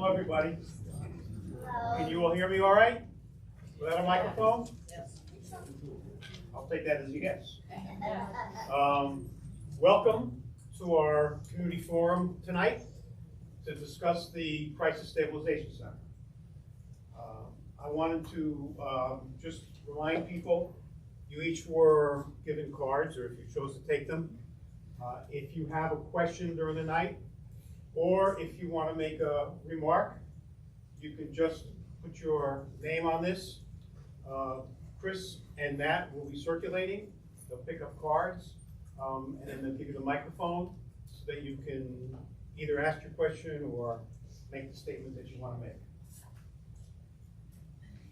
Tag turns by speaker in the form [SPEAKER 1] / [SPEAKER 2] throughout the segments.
[SPEAKER 1] Hello, everybody. Can you all hear me all right? Without a microphone?
[SPEAKER 2] Yes.
[SPEAKER 1] I'll take that as a yes. Welcome to our community forum tonight to discuss the Crisis Stabilization Center. I wanted to just remind people, you each were given cards, or if you chose to take them. If you have a question during the night, or if you want to make a remark, you can just put your name on this. Chris and Matt will be circulating. They'll pick up cards, and then they'll give you the microphone so that you can either ask your question or make the statement that you want to make.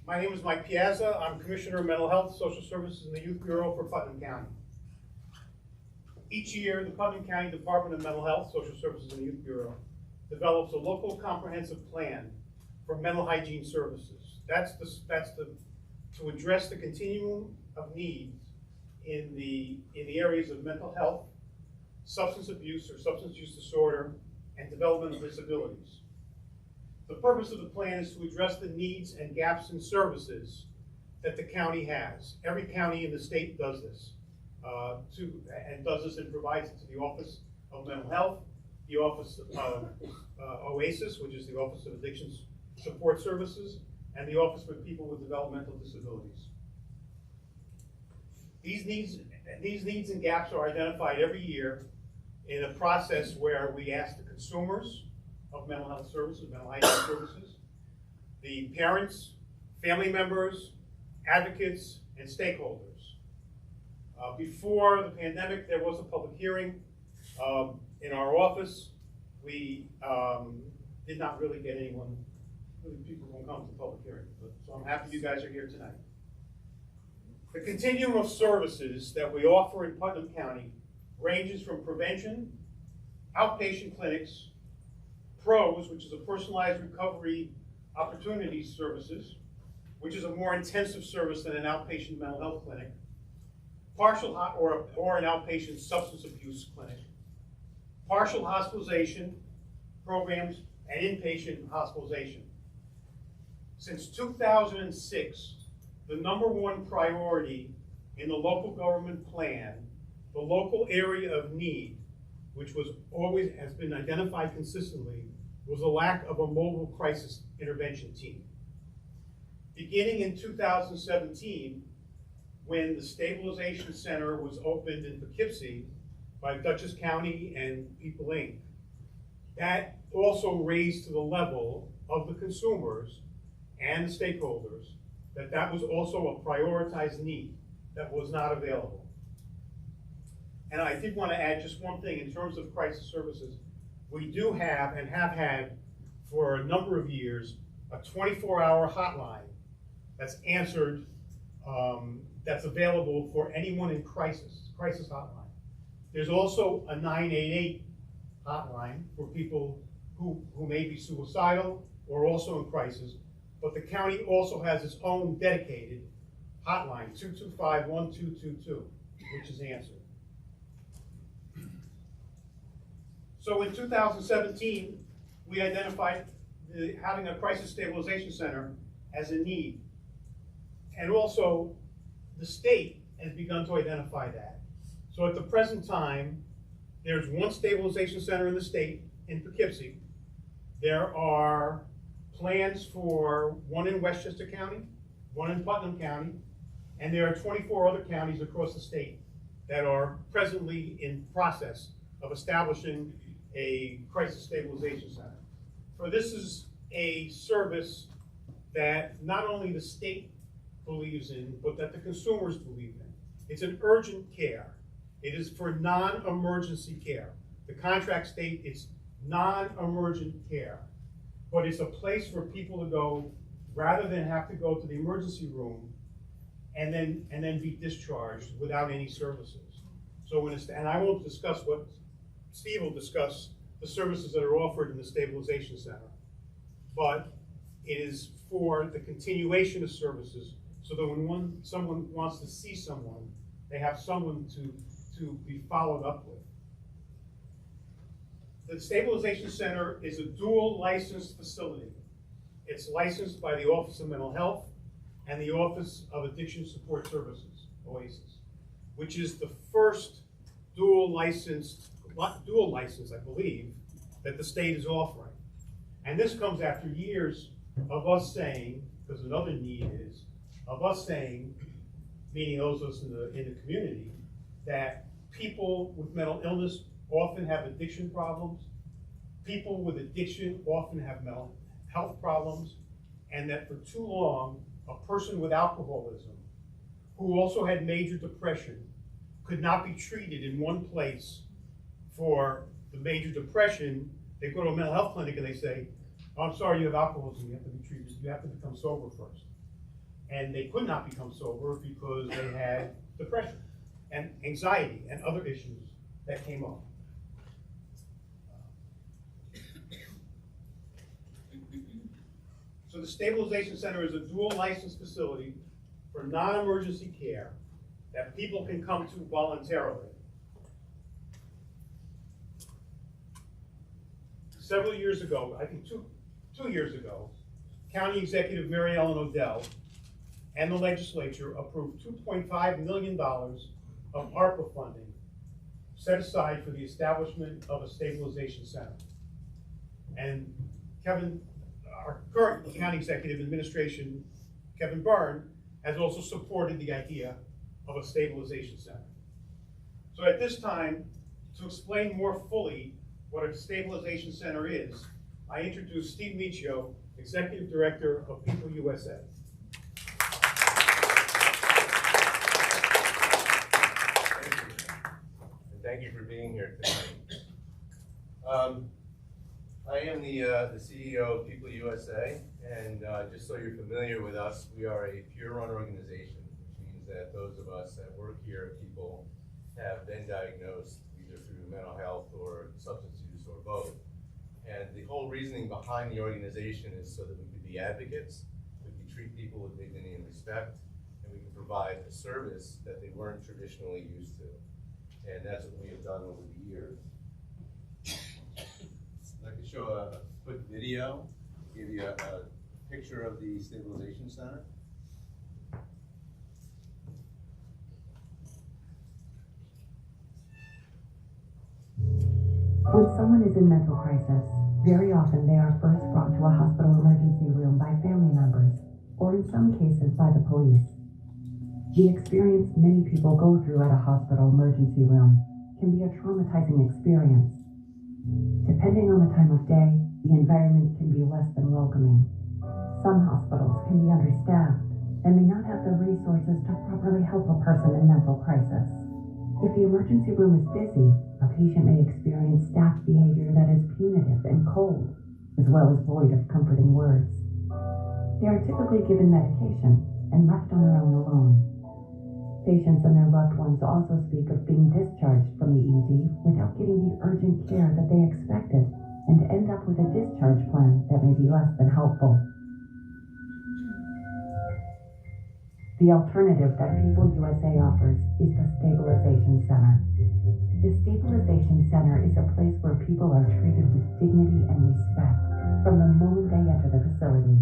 [SPEAKER 1] My name is Mike Piazza. I'm Commissioner of Mental Health, Social Services, and the Youth Bureau for Putnam County. Each year, the Putnam County Department of Mental Health, Social Services, and the Youth Bureau develops a local comprehensive plan for mental hygiene services. That's to address the continuum of needs in the areas of mental health, substance abuse or substance use disorder, and developmental disabilities. The purpose of the plan is to address the needs and gaps in services that the county has. Every county in the state does this, and provides it to the Office of Mental Health, the Office of OASIS, which is the Office of Addiction Support Services, and the Office for People with Developmental Disabilities. These needs and gaps are identified every year in a process where we ask the consumers of mental health services, mental hygiene services, the parents, family members, advocates, and stakeholders. Before the pandemic, there was a public hearing in our office. We did not really get anyone, people won't come to public hearing, so I'm happy you guys are here tonight. The continuum of services that we offer in Putnam County ranges from prevention, outpatient clinics, PROS, which is a personalized recovery opportunities services, which is a more intensive service than an outpatient mental health clinic, partial or an outpatient substance abuse clinic, partial hospitalization programs, and inpatient hospitalization. Since 2006, the #1 priority in the local government plan, the local area of need, which has been identified consistently, was a lack of a mobile crisis intervention team. Beginning in 2017, when the Stabilization Center was opened in Poughkeepsie by Dutchess County and People Inc., that also raised to the level of the consumers and the stakeholders that was also a prioritized need that was not available. And I did want to add just one thing in terms of crisis services. We do have and have had for a number of years a 24-hour hotline that's answered, that's available for anyone in crisis hotline. There's also a 988 hotline for people who may be suicidal or also in crisis, but the county also has its own dedicated hotline, 225-1222, which is answered. So in 2017, we identified having a crisis stabilization center as a need. And also, the state has begun to identify that. So at the present time, there's one stabilization center in the state, in Poughkeepsie. There are plans for one in Westchester County, one in Putnam County, and there are 24 other counties across the state that are presently in process of establishing a crisis stabilization center. For this is a service that not only the state believes in, but that the consumers believe in. It's an urgent care. It is for non-emergency care. The contract states it's non-emergent care, but it's a place for people to go rather than have to go to the emergency room and then be discharged without any services. So and I won't discuss what Steve will discuss, the services that are offered in the Stabilization Center, but it is for the continuation of services so that when someone wants to see someone, they have someone to be followed up with. The Stabilization Center is a dual licensed facility. It's licensed by the Office of Mental Health and the Office of Addiction Support Services, OASIS, which is the first dual license, I believe, that the state is offering. And this comes after years of us saying, because another need is, of us saying, meaning those of us in the community, that people with mental illness often have addiction problems, people with addiction often have mental health problems, and that for too long, a person with alcoholism who also had major depression could not be treated in one place for the major depression. They go to a mental health clinic and they say, oh, I'm sorry, you have alcoholism, you have to be treated, you have to become sober first. And they could not become sober because they had depression and anxiety and other issues that came up. So the Stabilization Center is a dual licensed facility for non-emergency care that people can come to voluntarily. Several years ago, I think two years ago, County Executive Mary Ellen Odell and the legislature approved $2.5 million of ARPA funding set aside for the establishment of a stabilization center. And Kevin, our current county executive administration, Kevin Byrne, has also supported the idea of a stabilization center. So at this time, to explain more fully what a stabilization center is, I introduce Steve Michio, Executive Director of PeopleUSA.
[SPEAKER 2] Thank you for being here tonight. I am the CEO of PeopleUSA, and just so you're familiar with us, we are a peer-run organization, which means that those of us that work here, people have been diagnosed either through mental health or substance use or both. And the whole reasoning behind the organization is so that we can be advocates, we can treat people with dignity and respect, and we can provide a service that they weren't traditionally used to. And that's what we have done over the years. I'd like to show a quick video, give you a picture of the Stabilization Center.
[SPEAKER 3] When someone is in mental crisis, very often they are first brought to a hospital emergency room by family members, or in some cases by the police. The experience many people go through at a hospital emergency room can be a traumatizing experience. Depending on the time of day, the environment can be less than welcoming. Some hospitals can be understaffed and may not have the resources to properly help a person in mental crisis. If the emergency room is busy, a patient may experience staff behavior that is punitive and cold, as well as void of comforting words. They are typically given medication and left on their own alone. Patients and their loved ones also speak of being discharged from the ED without getting the urgent care that they expected and end up with a discharge plan that may be less than helpful. The alternative that PeopleUSA offers is the Stabilization Center. The Stabilization Center is a place where people are treated with dignity and respect from the moment they enter the facility.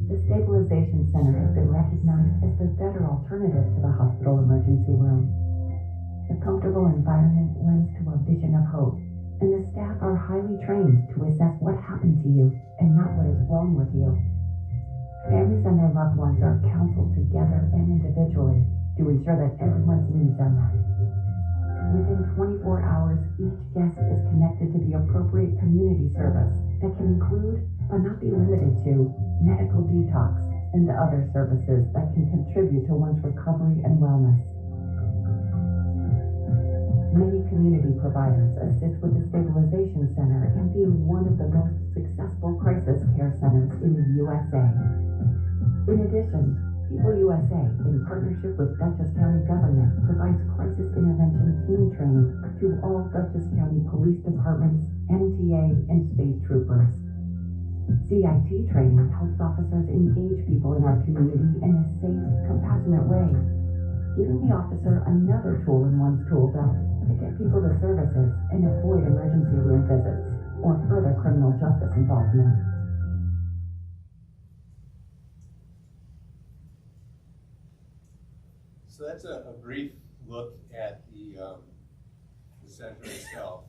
[SPEAKER 3] The Stabilization Center has been recognized as the better alternative to the hospital emergency room. The comfortable environment lends to a vision of hope, and the staff are highly trained to assess what happened to you and not what is wrong with you. Families and their loved ones are counseled together and individually to ensure that everyone's needs are met. Within 24 hours, each guest is connected to the appropriate community service that can include, but not be limited to, medical detox and other services that can contribute to one's recovery and wellness. Many community providers assist with the Stabilization Center in being one of the most successful crisis care centers in the USA. In addition, PeopleUSA, in partnership with Dutchess County government, provides crisis intervention team training to all Dutchess County Police Departments, MTA, and state troopers. CIT training helps officers engage people in our community in a safe, compassionate way, giving the officer another tool in one's tool belt to to get people to services and avoid emergency room visits or further criminal justice involvement.
[SPEAKER 2] So that's a brief look at the center itself.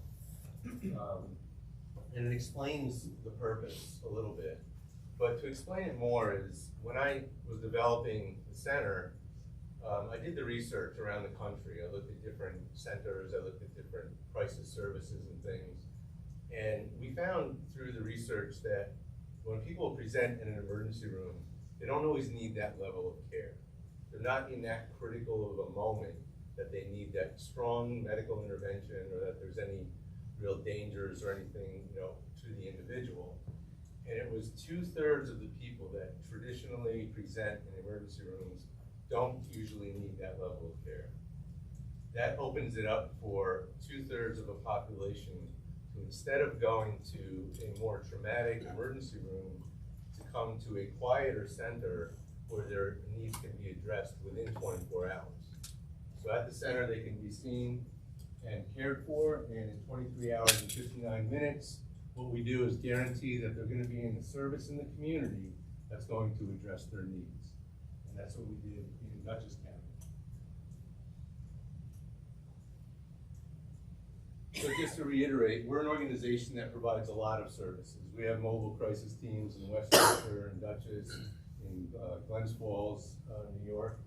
[SPEAKER 2] And it explains the purpose a little bit. But to explain it more is, when I was developing the center, I did the research around the country. I looked at different centers, I looked at different crisis services and things. And we found through the research that when people present in an emergency room, they don't always need that level of care. They're not in that critical of a moment that they need that strong medical intervention, or that there's any real dangers or anything, to the individual. And it was 2/3 of the people that traditionally present in emergency rooms don't usually need that level of care. That opens it up for 2/3 of a population to, instead of going to a more traumatic emergency room, to come to a quieter center where their needs can be addressed within 24 hours. So at the center, they can be seen and cared for, and in 23 hours and 59 minutes, what we do is guarantee that they're going to be in the service in the community that's going to address their needs. And that's what we did in Dutchess County. So just to reiterate, we're an organization that provides a lot of services. We have mobile crisis teams in Westchester and Dutchess, in Glens Falls, New York.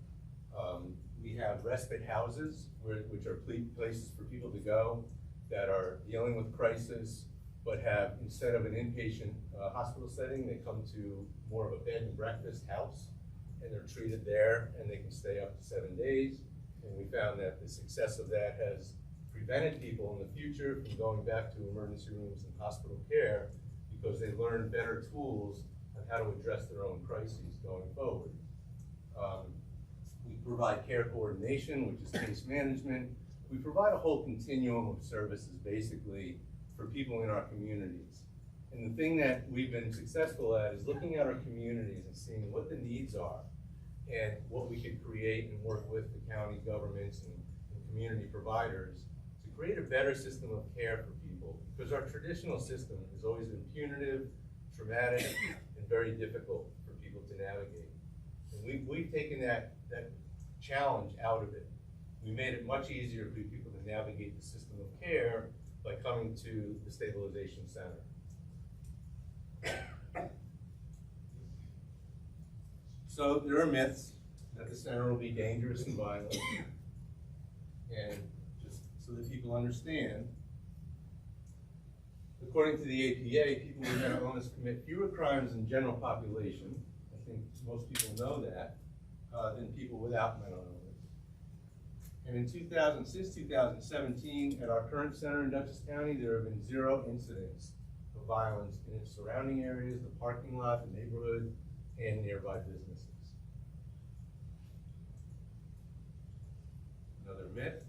[SPEAKER 2] We have respite houses, which are places for people to go that are dealing with crisis, but have, instead of an inpatient hospital setting, they come to more of a bed and breakfast house, and they're treated there, and they can stay up to 7 days. And we found that the success of that has prevented people in the future from going back to emergency rooms and hospital care, because they learn better tools on how to address their own crises going forward. We provide care coordination, which is case management. We provide a whole continuum of services, basically, for people in our communities. And the thing that we've been successful at is looking at our communities and seeing what the needs are, and what we could create and work with the county governments and community providers to create a better system of care for people. Because our traditional system has always been punitive, traumatic, and very difficult for people to navigate. And we've taken that challenge out of it. We made it much easier for people to navigate the system of care by coming to the Stabilization Center. So there are myths that the center will be dangerous and violent. And just so that people understand, according to the APA, people with mental illness commit fewer crimes in general population. I think most people know that, than people without mental illness. And in since 2017, at our current center in Dutchess County, there have been 0 incidents of violence in its surrounding areas, the parking lot, the neighborhood, and nearby businesses. Another myth: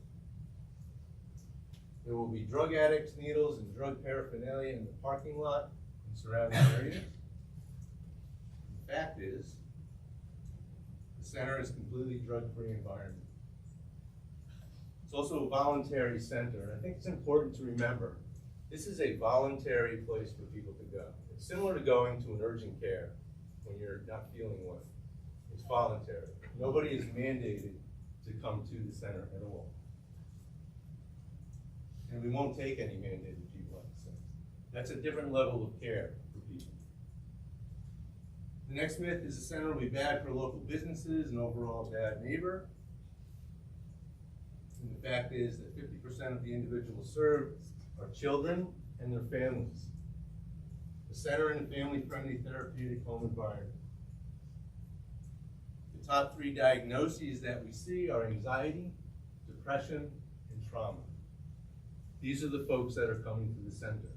[SPEAKER 2] there will be drug addicts, needles, and drug paraphernalia in the parking lot and surrounding areas. The fact is, the center is a completely drug-free environment. It's also a voluntary center, and I think it's important to remember, this is a voluntary place for people to go. It's similar to going to an urgent care when you're not feeling well. It's voluntary. Nobody is mandated to come to the center at all. And we won't take any mandated people at the center. That's a different level of care for people. The next myth is the center will be bad for local businesses and overall bad neighbor. And the fact is that 50% of the individuals served are children and their families. The center in a family-friendly therapeutic home environment. The top 3 diagnoses that we see are anxiety, depression, and trauma. These are the folks that are coming to the center.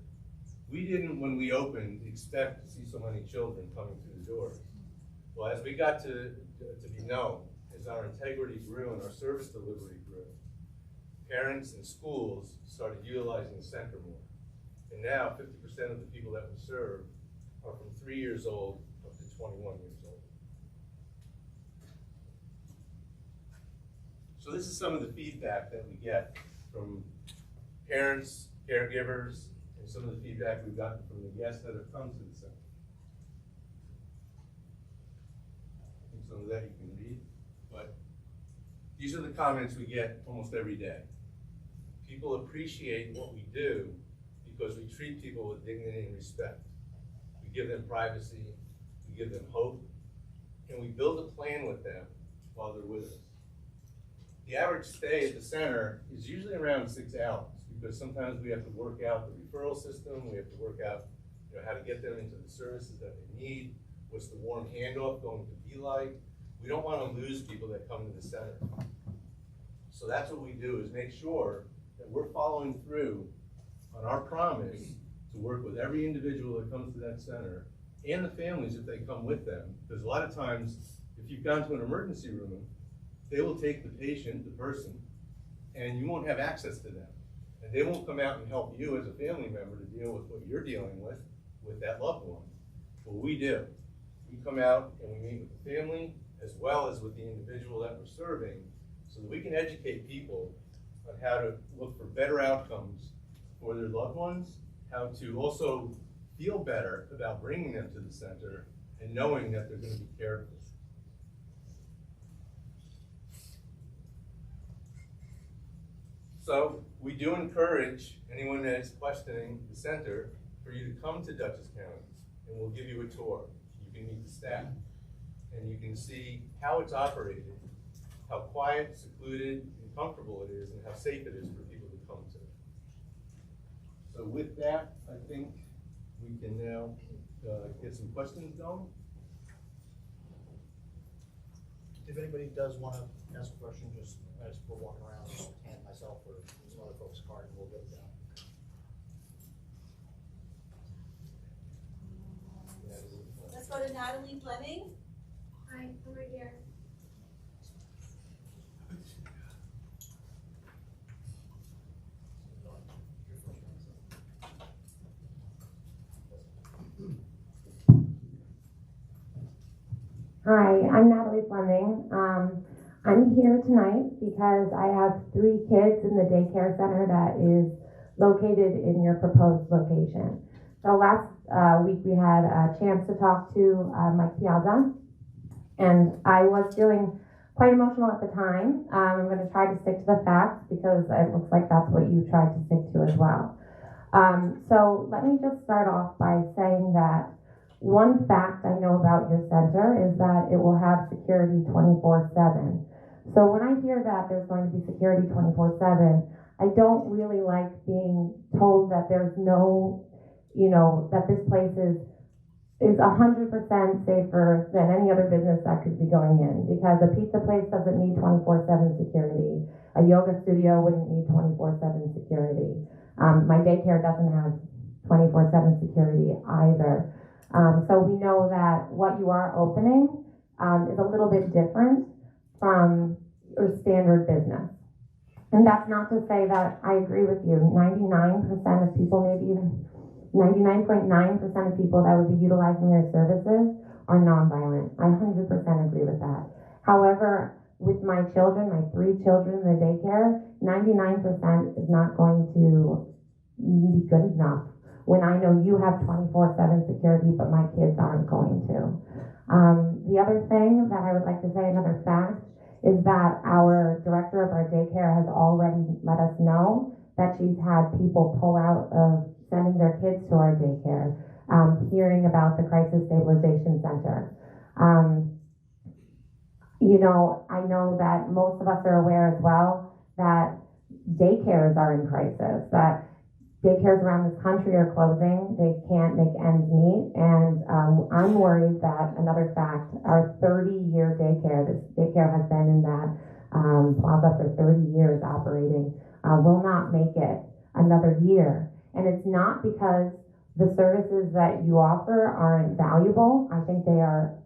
[SPEAKER 2] We didn't, when we opened, expect to see so many children coming through the doors. Well, as we got to be known, as our integrity grew and our service delivery grew, parents and schools started utilizing the center more. And now 50% of the people that we serve are from 3 years old up to 21 years old. So this is some of the feedback that we get from parents, caregivers, and some of the feedback we've gotten from the guests that have come to the center. I think some of that you can read, but these are the comments we get almost every day. People appreciate what we do because we treat people with dignity and respect. We give them privacy, we give them hope, and we build a plan with them while they're with us. The average stay at the center is usually around 6 hours because sometimes we have to work out the referral system, we have to work out how to get them into the services that they need, what's the warm handoff going to be like. We don't want to lose people that come to the center. So that's what we do, is make sure that we're following through on our promise to work with every individual that comes to that center and the families if they come with them. Because a lot of times, if you've gone to an emergency room, they will take the patient, the person, and you won't have access to them. And they won't come out and help you as a family member to deal with what you're dealing with that loved one. But we do. We come out and we meet with the family as well as with the individual that we're serving so that we can educate people on how to look for better outcomes for their loved ones, how to also feel better about bringing them to the center and knowing that they're going to be cared for. So we do encourage anyone that is questioning the center for you to come to Dutchess County, and we'll give you a tour. You can meet the staff, and you can see how it's operated, how quiet, secluded, and comfortable it is, and how safe it is for people to come to. So with that, I think we can now get some questions going.
[SPEAKER 4] If anybody does want to ask a question, just as we're walking around, just hand myself or some other folks a card and we'll get it down.
[SPEAKER 5] Let's go to Natalie Fleming.
[SPEAKER 6] Hi, I'm right here.
[SPEAKER 7] Hi, I'm Natalie Fleming. I'm here tonight because I have 3 kids in the daycare center that is located in your proposed location. So last week we had a chance to talk to Mike Piazza, and I was feeling quite emotional at the time. I'm going to try to stick to the facts because it looks like that's what you tried to stick to as well. So let me just start off by saying that one fact I know about your center is that it will have security 24/7. So when I hear that there's going to be security 24/7, I don't really like being told that there's no, that this place is 100% safer than any other business that could be going in, because a pizza place doesn't need 24/7 security. A yoga studio wouldn't need 24/7 security. My daycare doesn't have 24/7 security either. So we know that what you are opening is a little bit different from your standard business. And that's not to say that I agree with you. 99% of people, maybe even 99.9% of people that would be utilizing your services are nonviolent. I 100% agree with that. However, with my children, my 3 children in the daycare, 99% is not going to be good enough when I know you have 24/7 security, but my kids aren't going to. The other thing that I would like to say, another fact, is that our director of our daycare has already let us know that she's had people pull out of sending their kids to our daycare, hearing about the Crisis Stabilization Center. I know that most of us are aware as well that daycares are in crisis, that daycares around this country are closing. They can't make ends meet. And I'm worried that, another fact, our 30-year daycare, this daycare has been in that plaza for 30 years operating, will not make it another year. And it's not because the services that you offer aren't valuable. I think they are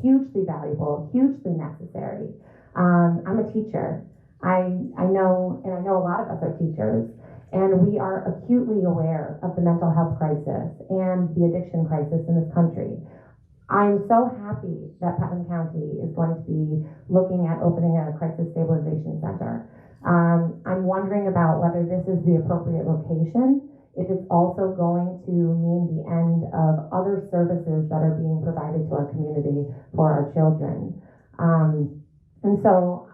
[SPEAKER 7] hugely valuable, hugely necessary. I'm a teacher. I know a lot of us are teachers, and we are acutely aware of the mental health crisis and the addiction crisis in this country. I'm so happy that Putnam County is going to be looking at opening a crisis stabilization center. I'm wondering about whether this is the appropriate location, if it's also going to mean the end of other services that are being provided to our community for our children. And so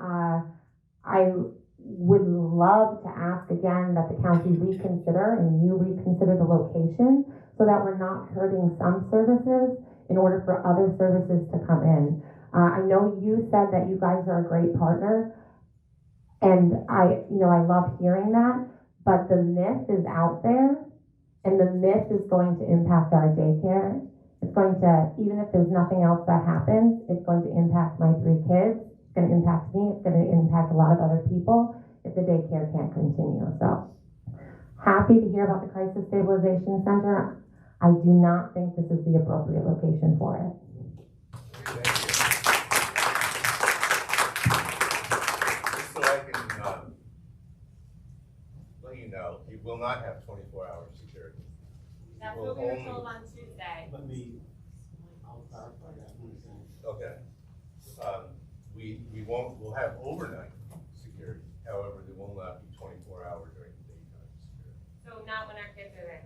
[SPEAKER 7] I would love to ask again that the county reconsider and you reconsider the location so that we're not hurting some services in order for other services to come in. I know you said that you guys are a great partner, and I love hearing that, but the myth is out there, and the myth is going to impact our daycare. It's going to, even if there's nothing else that happens, it's going to impact my 3 kids. It's going to impact me. It's going to impact a lot of other people if the daycare can't continue. So happy to hear about the Crisis Stabilization Center. I do not think this is the appropriate location for it.
[SPEAKER 2] Thank you. Just so I can let you know, you will not have 24-hour security.
[SPEAKER 8] That's what we were told on Tuesday.
[SPEAKER 1] I'll clarify that one thing.
[SPEAKER 2] Okay. We'll have overnight security. However, there will not be 24-hour during the daytime security.
[SPEAKER 8] So not when our kids are there.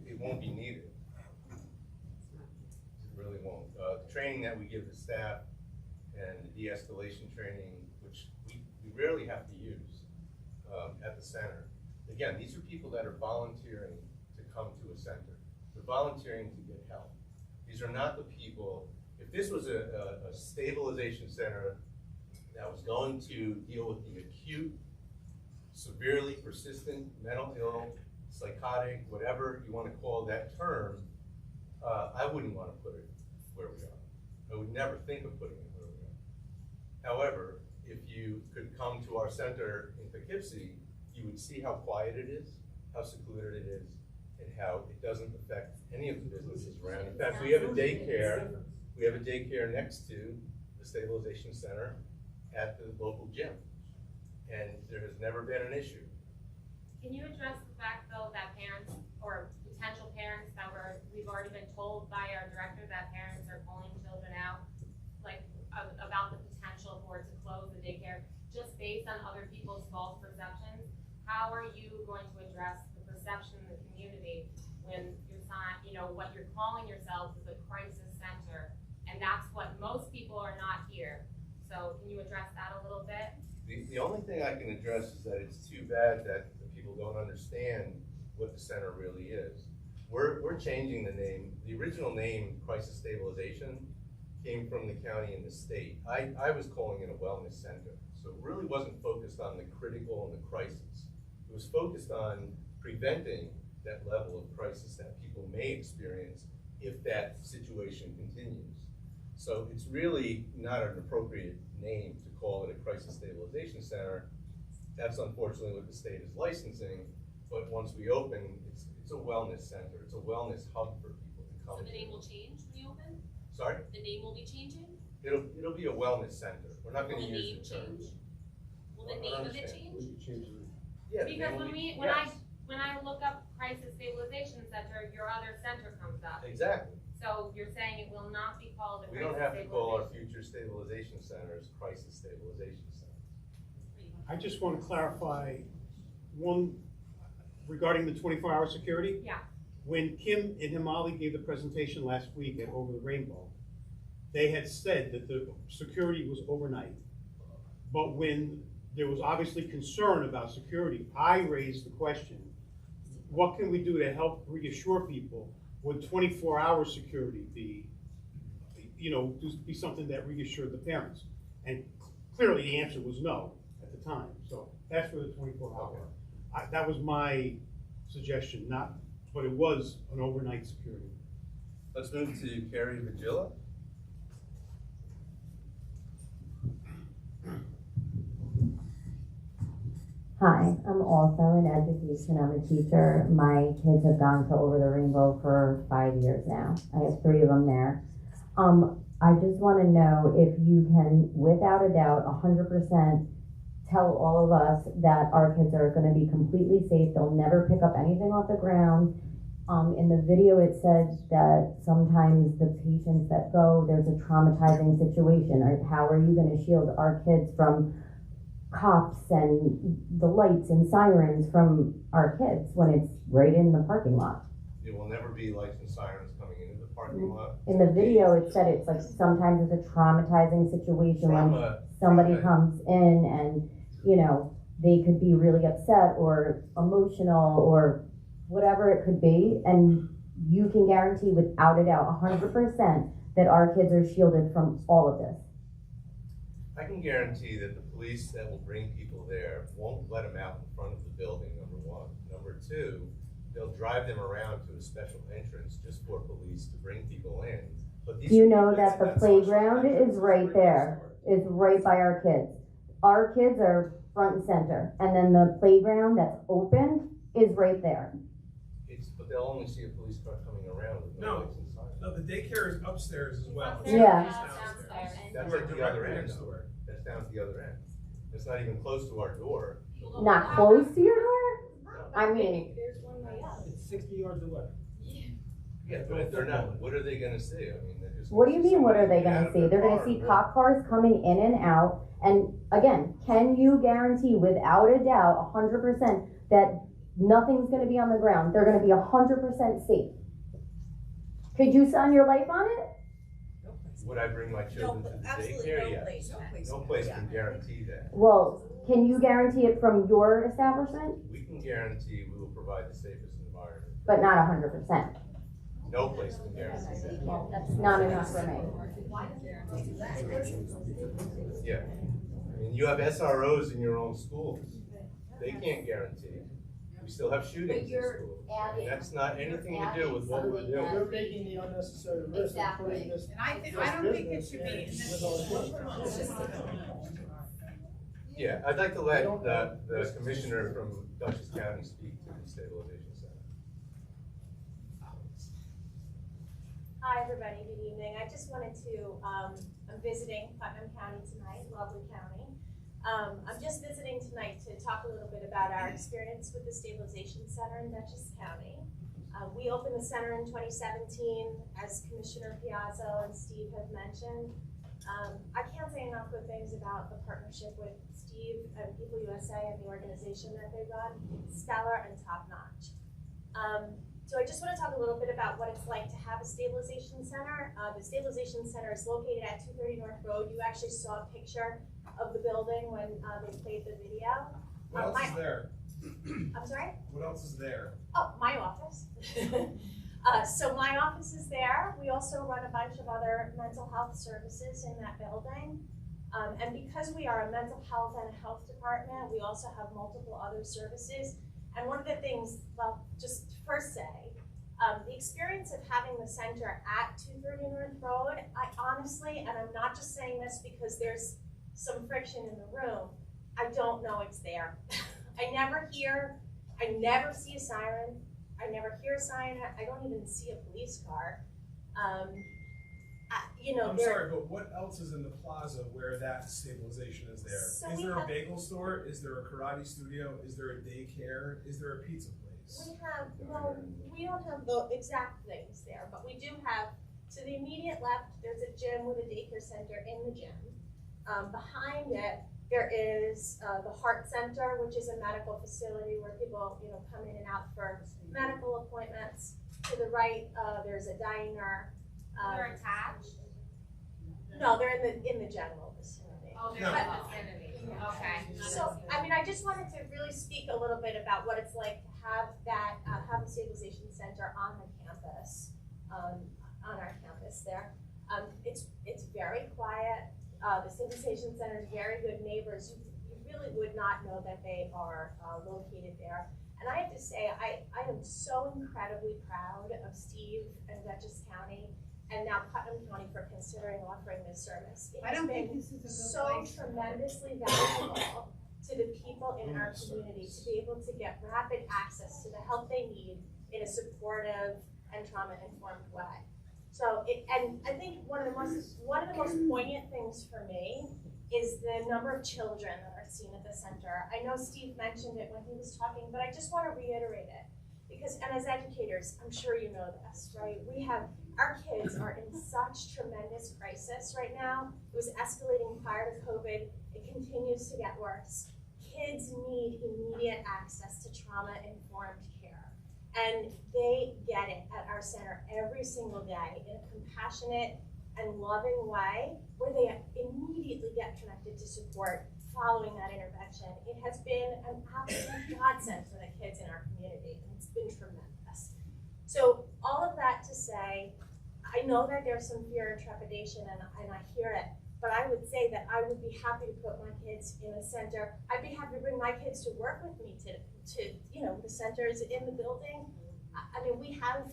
[SPEAKER 2] It won't be needed. It really won't. The training that we give the staff and the de-escalation training, which we rarely have to use at the center. Again, these are people that are volunteering to come to a center. They're volunteering to get help. These are not the people, if this was a stabilization center that was going to deal with the acute, severely persistent, mental ill, psychotic, whatever you want to call that term, I wouldn't want to put it where we are. I would never think of putting it where we are. However, if you could come to our center in Poughkeepsie, you would see how quiet it is, how secluded it is, and how it doesn't affect any of the businesses around. In fact, we have a daycare. We have a daycare next to the stabilization center at the local gym, and there has never been an issue.
[SPEAKER 8] Can you address the fact, though, that parents or potential parents that we've already been told by our director that parents are pulling children out, like about the potential for it to close the daycare, just based on other people's false perceptions? How are you going to address the perception in the community when you're not, what you're calling yourselves is a crisis center, and that's what most people are not here. So can you address that a little bit?
[SPEAKER 2] The only thing I can address is that it's too bad that the people don't understand what the center really is. We're changing the name. The original name, Crisis Stabilization, came from the county and the state. I was calling it a wellness center. So it really wasn't focused on the critical and the crisis. It was focused on preventing that level of crisis that people may experience if that situation continues. So it's really not an appropriate name to call it a crisis stabilization center. That's unfortunately what the state is licensing, but once we open, it's a wellness center. It's a wellness hub for people to come
[SPEAKER 9] So
[SPEAKER 2] to.
[SPEAKER 9] the name will change when you open?
[SPEAKER 2] Sorry?
[SPEAKER 9] The name will be changing?
[SPEAKER 2] It'll be a wellness center. We're not going
[SPEAKER 9] Will
[SPEAKER 2] to
[SPEAKER 9] the
[SPEAKER 2] use
[SPEAKER 9] name
[SPEAKER 2] the term.
[SPEAKER 9] change? Will
[SPEAKER 2] I
[SPEAKER 9] the
[SPEAKER 2] don't
[SPEAKER 9] name of it
[SPEAKER 2] understand.
[SPEAKER 9] change?
[SPEAKER 2] Yeah, the
[SPEAKER 8] Because
[SPEAKER 2] name will be-
[SPEAKER 8] when I look up Crisis Stabilization Center, your other center comes up.
[SPEAKER 2] Exactly.
[SPEAKER 8] So you're saying it will not be called a
[SPEAKER 2] We
[SPEAKER 8] crisis
[SPEAKER 2] don't have to call our
[SPEAKER 8] stabilization.
[SPEAKER 2] future stabilization centers crisis stabilization centers.
[SPEAKER 1] I just want to clarify one regarding the 24-hour security.
[SPEAKER 8] Yeah.
[SPEAKER 1] When Kim and Himali gave the presentation last week at Over the Rainbow, they had said that the security was overnight. But when there was obviously concern about security, I raised the question, what can we do to help reassure people? Would 24-hour security be something that reassured the parents? And clearly the answer was no at the time. So that's for the 24-hour. That was my suggestion, but it was an overnight security.
[SPEAKER 2] Let's move to Carrie Vigila.
[SPEAKER 10] Hi, I'm also in education. I'm a teacher. My kids have gone to Over the Rainbow for 5 years now. I have 3 of them there. I just want to know if you can, without a doubt, 100% tell all of us that our kids are going to be completely safe. They'll never pick up anything off the ground. In the video, it said that sometimes the patients that go, there's a traumatizing situation. Or how are you going to shield our kids from cops and the lights and sirens from our kids when it's right in the parking lot.
[SPEAKER 2] There will never be lights and sirens coming into the parking lot.
[SPEAKER 10] In the video, it said it's like sometimes it's a traumatizing situation when
[SPEAKER 2] Trauma-
[SPEAKER 10] somebody
[SPEAKER 2] trauma-
[SPEAKER 10] comes in and, you know, they could be really upset or emotional or whatever it could be, and you can guarantee without a doubt 100% that our kids are shielded from all of this.
[SPEAKER 2] I can guarantee that the police that will bring people there won't let them out in front of the building, number one. Number two, they'll drive them around to a special entrance just for police to bring people in. But these
[SPEAKER 10] Do you
[SPEAKER 2] are
[SPEAKER 10] know
[SPEAKER 2] people-
[SPEAKER 10] that the playground is right there? It's right by our kids. Our kids are front and center, and then the playground that's open is right there.
[SPEAKER 2] But they'll only see a police car coming around with no
[SPEAKER 11] No.
[SPEAKER 2] lights and sirens.
[SPEAKER 11] No, the daycare is upstairs as well.
[SPEAKER 8] Upstairs,
[SPEAKER 10] Yeah.
[SPEAKER 8] downstairs.
[SPEAKER 2] That's
[SPEAKER 11] We're
[SPEAKER 2] at the
[SPEAKER 11] directly
[SPEAKER 2] other end.
[SPEAKER 11] next door.
[SPEAKER 2] That's down at the other end. It's not even close to our door.
[SPEAKER 10] Not close to your door? I mean,
[SPEAKER 5] There's one way up.
[SPEAKER 11] It's 60 yards away.
[SPEAKER 2] Yeah, but if they're not, what are they gonna see? I mean, they're just.
[SPEAKER 10] what do you
[SPEAKER 2] gonna see
[SPEAKER 10] mean, what are
[SPEAKER 2] somebody
[SPEAKER 10] they
[SPEAKER 2] get out
[SPEAKER 10] gonna
[SPEAKER 2] of
[SPEAKER 10] see?
[SPEAKER 2] their
[SPEAKER 10] They're gonna
[SPEAKER 2] car
[SPEAKER 10] see
[SPEAKER 2] and
[SPEAKER 10] cop cars coming in and out, and again, can you guarantee without a doubt, 100%, that nothing's gonna be on the ground? They're gonna be 100% safe. Could you sign your life on it?
[SPEAKER 2] Would I bring my children to the daycare? Yes. No place can guarantee that.
[SPEAKER 10] Well, can you guarantee it from your establishment?
[SPEAKER 2] We can guarantee we will provide the safest environment.
[SPEAKER 10] But not 100%.
[SPEAKER 2] No place can guarantee that.
[SPEAKER 10] That's not enough for me.
[SPEAKER 2] Yeah. I mean, you have SROs in your own schools. They can't guarantee. We still have shootings in schools. And that's not anything to do with what we're doing.
[SPEAKER 12] You're making the unnecessary risk of putting this.
[SPEAKER 13] And I don't think it should be.
[SPEAKER 2] Yeah, I'd like to let the commissioner from Dutchess County speak to the Stabilization Center.
[SPEAKER 5] Hi, everybody, good evening. I just wanted to, I'm visiting Putnam County tonight, lovely county. I'm just visiting tonight to talk a little bit about our experience with the Stabilization Center in Dutchess County. We opened the center in 2017, as Commissioner Piazza and Steve have mentioned. I can't say enough good things about the partnership with Steve and PeopleUSA and the organization that they run. Stellar and top-notch. So I just want to talk a little bit about what it's like to have a stabilization center. The stabilization center is located at 230 North Road. You actually saw a picture of the building when they played the video.
[SPEAKER 11] What else is there?
[SPEAKER 5] I'm sorry?
[SPEAKER 11] What else is there?
[SPEAKER 5] Oh, my office. So my office is there. We also run a bunch of other mental health services in that building. And because we are a mental health and a health department, we also have multiple other services. And one of the things, well, just to first say, the experience of having the center at 230 North Road, I honestly, and I'm not just saying this because there's some friction in the room, I don't know it's there. I never see a siren. I never hear a siren. I don't even see a police car.
[SPEAKER 11] I'm sorry, but what else is in the plaza where that stabilization is there?
[SPEAKER 5] So
[SPEAKER 11] Is
[SPEAKER 5] we
[SPEAKER 11] there a
[SPEAKER 5] have-
[SPEAKER 11] bagel store? Is there a karate studio? Is there a daycare? Is there a pizza place?
[SPEAKER 5] We don't have the exact things there, but we do have, to the immediate left, there's a gym with a daycare center in the gym. Behind it, there is the Heart Center, which is a medical facility where people, come in and out for medical appointments. To the right, there's a diner.
[SPEAKER 8] They're attached?
[SPEAKER 5] No, they're in the general vicinity.
[SPEAKER 8] Oh, they're in the vicinity, okay.
[SPEAKER 5] So, I just wanted to really speak a little bit about what it's like to have that, have a stabilization center on the campus, on our campus there. It's very quiet. The stabilization center is very good neighbors. You really would not know that they are located there. And I have to say, I am so incredibly proud of Steve and Dutchess County and now Putnam County for considering offering this service. It
[SPEAKER 13] I
[SPEAKER 5] has
[SPEAKER 13] don't
[SPEAKER 5] been
[SPEAKER 13] think this is a good
[SPEAKER 5] so
[SPEAKER 13] place.
[SPEAKER 5] tremendously valuable to the people in our community to be able to get rapid access to the help they need in a supportive and trauma-informed way. So, and I think one of the most poignant things for me is the number of children that are seen at the center. I know Steve mentioned it when he was talking, but I just want to reiterate it because, and as educators, I'm sure you know this, right? We have our kids are in such tremendous crisis right now. It was escalating prior to COVID. It continues to get worse. Kids need immediate access to trauma-informed care. And they get it at our center every single day in a compassionate and loving way where they immediately get connected to support following that intervention. It has been an absolute godsend for the kids in our community, and it's been tremendous. So all of that to say, I know that there's some fear and trepidation, and I hear it, but I would say that I would be happy to put my kids in a center. I'd be happy to bring my kids to work with me to the centers in the building. I mean, we have,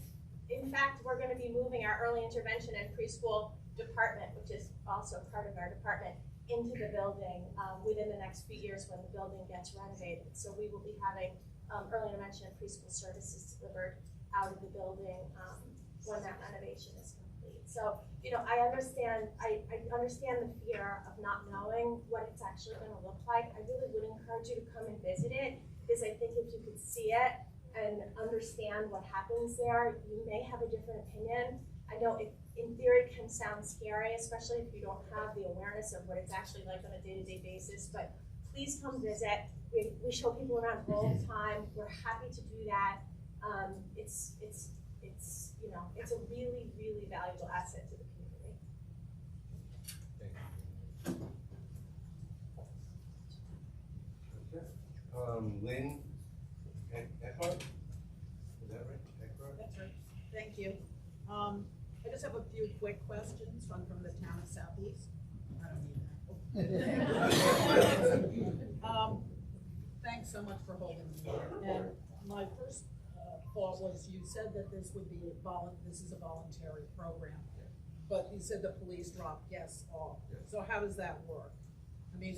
[SPEAKER 5] in fact, we're going to be moving our early intervention and preschool department, which is also part of our department, into the building within the next few years when the building gets renovated. So we will be having early intervention and preschool services delivered out of the building when that renovation is complete. So, I understand the fear of not knowing what it's actually going to look like. I really would encourage you to come and visit it, because I think if you could see it and understand what happens there, you may have a different opinion. I know it, in theory, can sound scary, especially if you don't have the awareness of what it's actually like on a day-to-day basis, but please come visit. We show people around all the time. We're happy to do that. It's a really, really valuable asset to the community.
[SPEAKER 2] Thank you. Okay. Lynn Eckhart? Is that right? Eckhart?
[SPEAKER 13] That's right. Thank you. I just have a few quick questions. I'm from the town of Southeast. I don't need that. Thanks so much for holding me here. And my first thought was, you said that this would be this is a voluntary program, but you said the police drop guests off. So how does that work? I mean,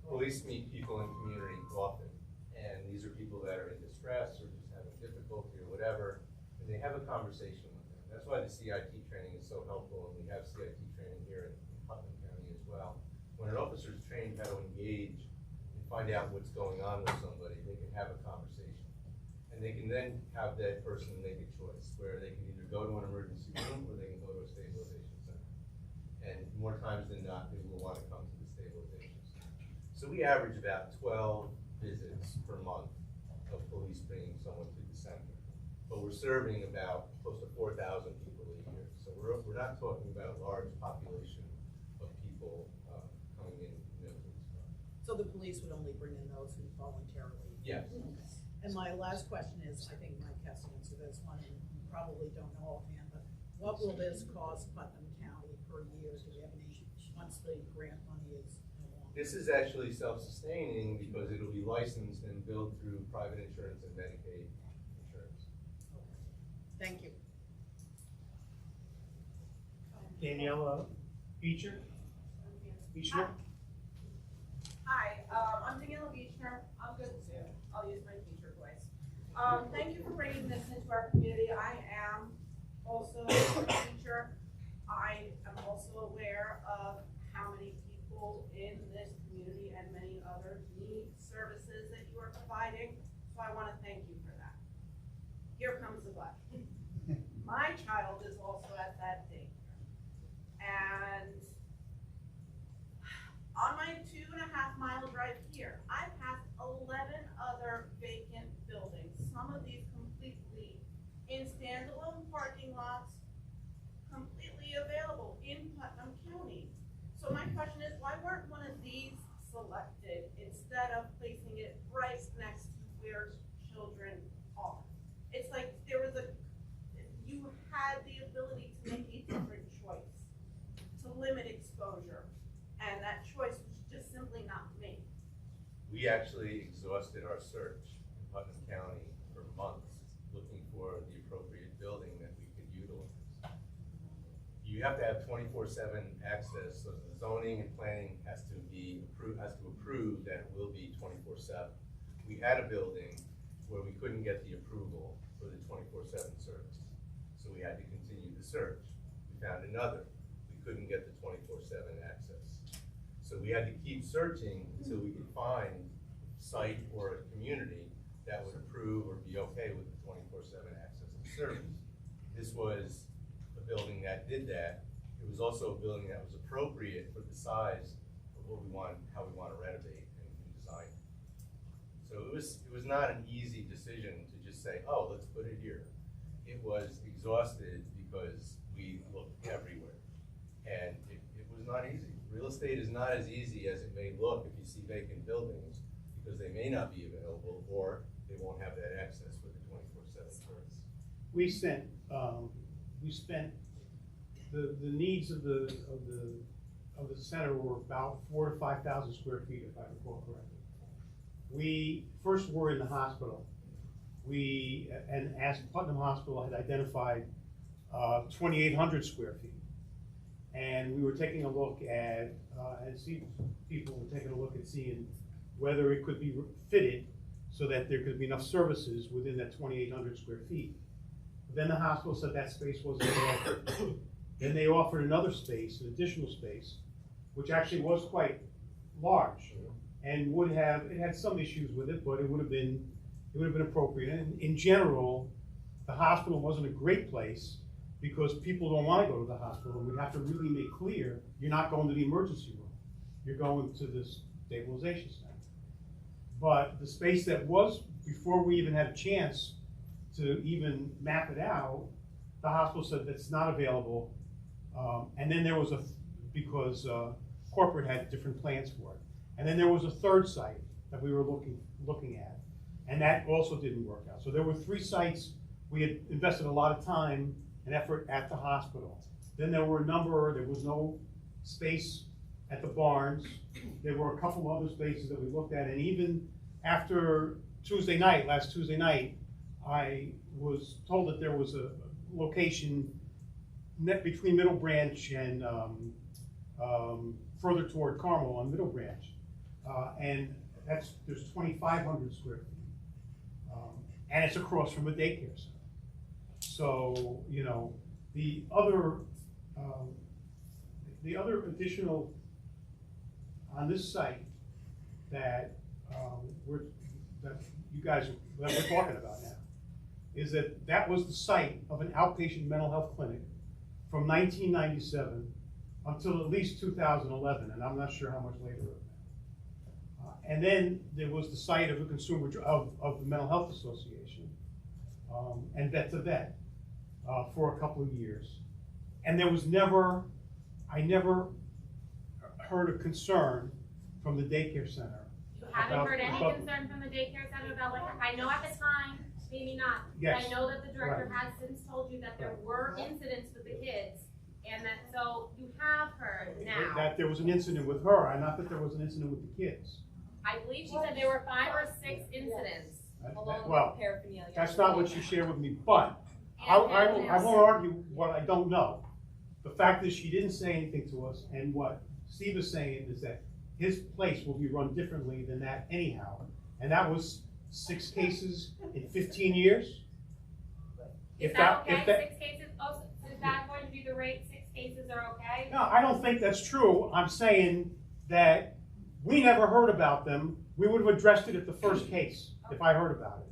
[SPEAKER 2] police meet people in community often, and these are people that are in distress or just having difficulty or whatever, and they have a conversation with them. That's why the CIT training is so helpful, and we have CIT training here in Putnam County as well. When an officer is trained how to engage and find out what's going on with somebody, they can have a conversation. And they can then have that person make a choice where they can either go to an emergency room or they can go to a stabilization center. And more times than not, they will want to come to the stabilization center. So we average about 12 visits per month of police bringing someone to the center. But we're serving about close to 4,000 people a year. So we're not talking about a large population of people coming in.
[SPEAKER 13] So the police would only bring in those who voluntarily?
[SPEAKER 2] Yes.
[SPEAKER 13] And my last question is, I think Mike has to answer this one, and you probably don't know offhand, but what will this cost Putnam County per year? Do we have any, once the grant money is no longer?
[SPEAKER 2] This is actually self-sustaining because it'll be licensed and billed through private insurance and Medicaid insurance.
[SPEAKER 13] Okay. Thank you.
[SPEAKER 1] Danielle Beecher?
[SPEAKER 14] Hi, I'm Daniela Beechner. I'm good too. I'll use my teacher voice. Thank you for bringing this into our community. I am also a teacher. I am also aware of how many people in this community and many others need services that you are providing. So I want to thank you for that. Here comes the but. My child is also at that daycare. And on my 2.5-mile drive here, I passed 11 other vacant buildings, some of these completely in standalone parking lots, completely available in Putnam County. So my question is, why weren't one of these selected instead of placing it right next to where children are? It's like you had the ability to make a different choice, to limit exposure. And that choice was just simply not made.
[SPEAKER 2] We actually exhausted our search in Putnam County for months looking for the appropriate building that we could utilize. You have to have 24/7 access, so the zoning and planning has to approve that it will be 24/7. We had a building where we couldn't get the approval for the 24/7 service, so we had to continue the search. We found another. We couldn't get the 24/7 access. So we had to keep searching until we could find a site or a community that would approve or be okay with the 24/7 access to service. This was a building that did that. It was also a building that was appropriate for the size of what we want, how we want to renovate and design. So it was not an easy decision to just say, oh, let's put it here. It was exhausted because we looked everywhere. And it was not easy. Real estate is not as easy as it may look if you see vacant buildings, because they may not be available or they won't have that access with the 24/7 service.
[SPEAKER 1] We spent the needs of the center were about 4,000 to 5,000 square feet, if I recall correctly. We first were in the hospital. And as Putnam Hospital had identified 2,800 square feet. And we were taking a look at, people were taking a look at seeing whether it could be fitted so that there could be enough services within that 2,800 square feet. Then the hospital said that space wasn't available. Then they offered another space, an additional space, which actually was quite large, and it had some issues with it, but it would have been appropriate. And in general, the hospital wasn't a great place because people don't want to go to the hospital. And we have to really make clear, you're not going to the emergency room. You're going to the stabilization center. But the space that was, before we even had a chance to even map it out, the hospital said that's not available. And then there was because corporate had different plans for it. And then there was a third site that we were looking at. And that also didn't work out. So there were 3 sites. We had invested a lot of time and effort at the hospital. Then there was no space at the barns. There were a couple other spaces that we looked at. And even after last Tuesday night, I was told that there was a location between Middle Branch and further toward Carmel on Middle Branch. And there's 2,500 square feet. And it's across from a daycare center. So, the other additional on this site that we're talking about now is that was the site of an outpatient mental health clinic from 1997 until at least 2011, and I'm not sure how much later. And then there was the site of of the Mental Health Association and Vet to Vet for a couple of years. And I never heard a concern from the daycare center.
[SPEAKER 8] You haven't heard any concern from the daycare center about I know at the time, maybe not,
[SPEAKER 1] yes,
[SPEAKER 8] but I know that the director
[SPEAKER 1] right,
[SPEAKER 8] has since told you that there were incidents with the kids, and that, so you have heard now.
[SPEAKER 1] That there was an incident with her, and not that there was an incident with the kids.
[SPEAKER 8] I believe she said there were 5 or 6 incidents.
[SPEAKER 1] Well, that's not what she shared with me, but I won't argue what I don't know. The fact is she didn't say anything to us, and what Steve is saying is that his place will be run differently than that anyhow. And that was 6 cases in 15 years.
[SPEAKER 8] Is that okay? 6 cases? Oh, is that going to be the rate? 6 cases are okay?
[SPEAKER 1] No, I don't think that's true. I'm saying that we never heard about them. We would have addressed it at the first case if I heard about it.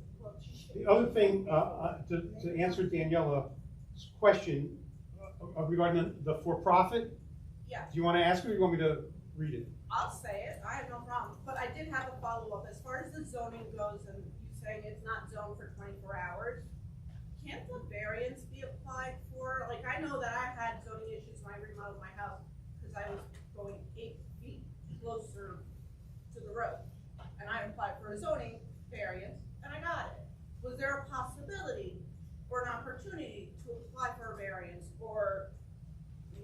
[SPEAKER 1] The other thing, to answer Daniela's question regarding the for-profit,
[SPEAKER 14] Yes.
[SPEAKER 1] do you want to ask it or do you want me to read it?
[SPEAKER 14] I'll say it, I have no problem, but I did have a follow-up. As far as the zoning goes, and you saying it's not zoned for 24 hours, can't the variance be applied for? Like, I know that I had zoning issues when I remodeled my house, because I was going 8 feet closer to the road. And I applied for a zoning variance, and I got it. Was there a possibility or an opportunity to apply for a variance, or,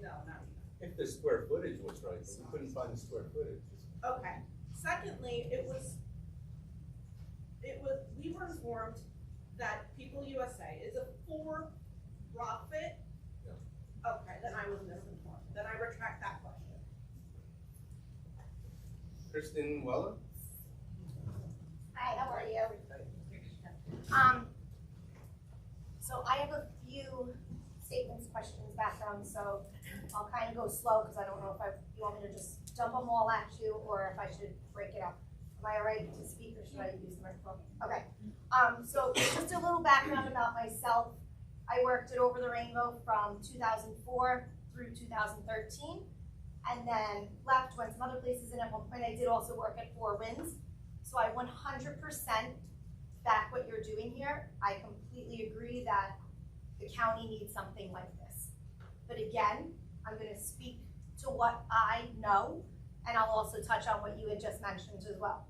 [SPEAKER 14] no, not even?
[SPEAKER 2] If the square footage was right, but we couldn't find the square footage.
[SPEAKER 14] Okay. Secondly, we were informed that PeopleUSA is a for-profit.
[SPEAKER 2] Yeah.
[SPEAKER 14] Okay, then I was misinformed. Then I retract that question.
[SPEAKER 2] Kristen Weller?
[SPEAKER 15] Hi, how are you? So I have a few statements, questions, background, so I'll kind of go slow because I don't know if you want me to just dump them all at you or if I should break it up. Am I all right to speak or should I use the microphone? Okay. So just a little background about myself. I worked at Over the Rainbow from 2004 through 2013, and then left, went some other places, and at one point I did also work at Four Winds. So I 100% back what you're doing here. I completely agree that the county needs something like this. But again, I'm gonna speak to what I know, and I'll also touch on what you had just mentioned as well.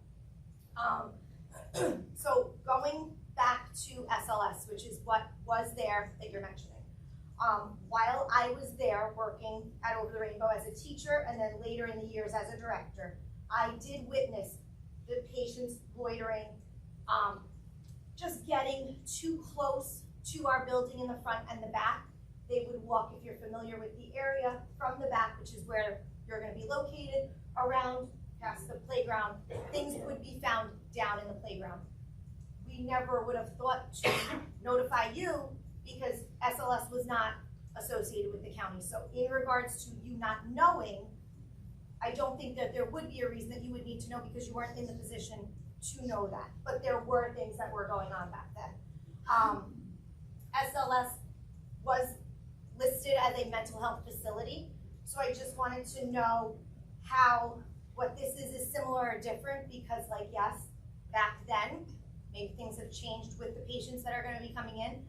[SPEAKER 15] So going back to SLS, which is what was there that you're mentioning. While I was there working at Over the Rainbow as a teacher and then later in the years as a director, I did witness the patients loitering, just getting too close to our building in the front and the back. They would walk, if you're familiar with the area, from the back, which is where you're gonna be located, around past the playground. Things would be found down in the playground. We never would have thought to notify you because SLS was not associated with the county. So in regards to you not knowing, I don't think that there would be a reason that you would need to know because you weren't in the position to know that. But there were things that were going on back then. SLS was listed as a mental health facility. So I just wanted to know how, what this is similar or different because like, yes, back then, maybe things have changed with the patients that are gonna be coming in,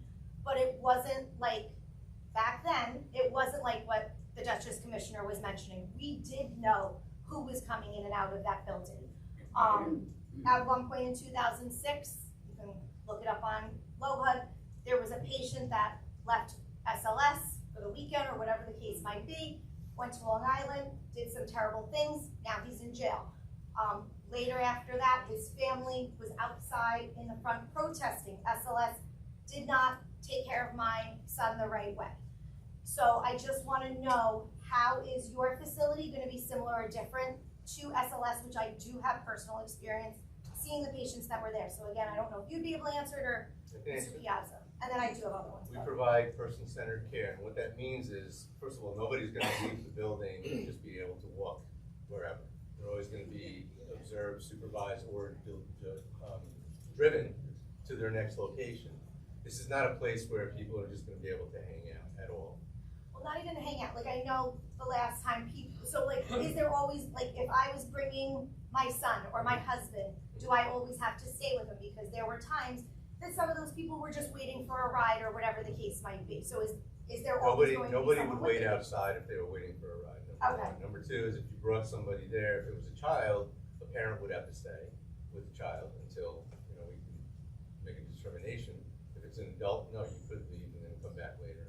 [SPEAKER 15] but it wasn't like, back then, it wasn't like what the Justice Commissioner was mentioning. We did know who was coming in and out of that building. At one point in 2006, you can look it up on LOHUD, there was a patient that left SLS for the weekend or whatever the case might be, went to Long Island, did some terrible things, now he's in jail. Later after that, his family was outside in the front protesting. SLS did not take care of my son the right way. So I just want to know, how is your facility going to be similar or different to SLS, which I do have personal experience seeing the patients that were there. So again, I don't know if you'd be able to answer it or Mr. PeopleUSA. And then I do have other ones.
[SPEAKER 2] We provide person-centered care, and what that means is, first of all, nobody's going to leave the building and just be able to walk wherever. They're always going to be observed, supervised, or driven to their next location. This is not a place where people are just going to be able to hang out at all.
[SPEAKER 15] Well, not even hang out. Like I know the last time people. So like, is there always like, if I was bringing my son or my husband, do I always have to stay with them? Because there were times that some of those people were just waiting for a ride or whatever the case might be. So is there always going to be
[SPEAKER 2] nobody
[SPEAKER 15] someone
[SPEAKER 2] would wait
[SPEAKER 15] with
[SPEAKER 2] outside if they were waiting for a ride. Number one. Number two is if you brought somebody there, if it was a child, a parent would have to stay with the child until we can make a determination. If it's an adult, no, you could leave and then come back later.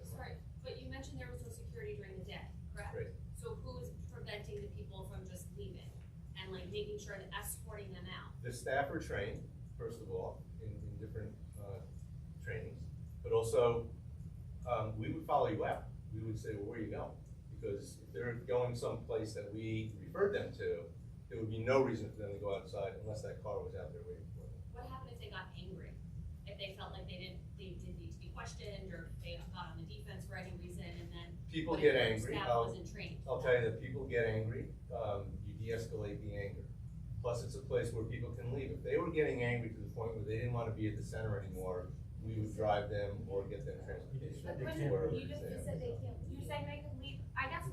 [SPEAKER 9] Sorry, but you mentioned there was no security during the day, correct?
[SPEAKER 2] Right.
[SPEAKER 9] So who's preventing the people from just leaving and like making sure and escorting them out?
[SPEAKER 2] The staff are trained, first of all, in different trainings, but also we would follow you out. We would say, well, where are you going? Because if they're going someplace that we referred them to, there would be no reason for them to go outside unless that car was out there waiting for them.
[SPEAKER 9] What happened if they got angry? If they felt like they didn't need to be questioned, or if they got on the defense for any reason, and then
[SPEAKER 2] People get angry.
[SPEAKER 9] Staff wasn't trained.
[SPEAKER 2] I'll tell you that people get angry. You de-escalate the anger. Plus, it's a place where people can leave. If they were getting angry to the point where they didn't want to be at the center anymore, we would drive them or get them transportation.
[SPEAKER 8] You just said they can't. You're saying they can leave. I guess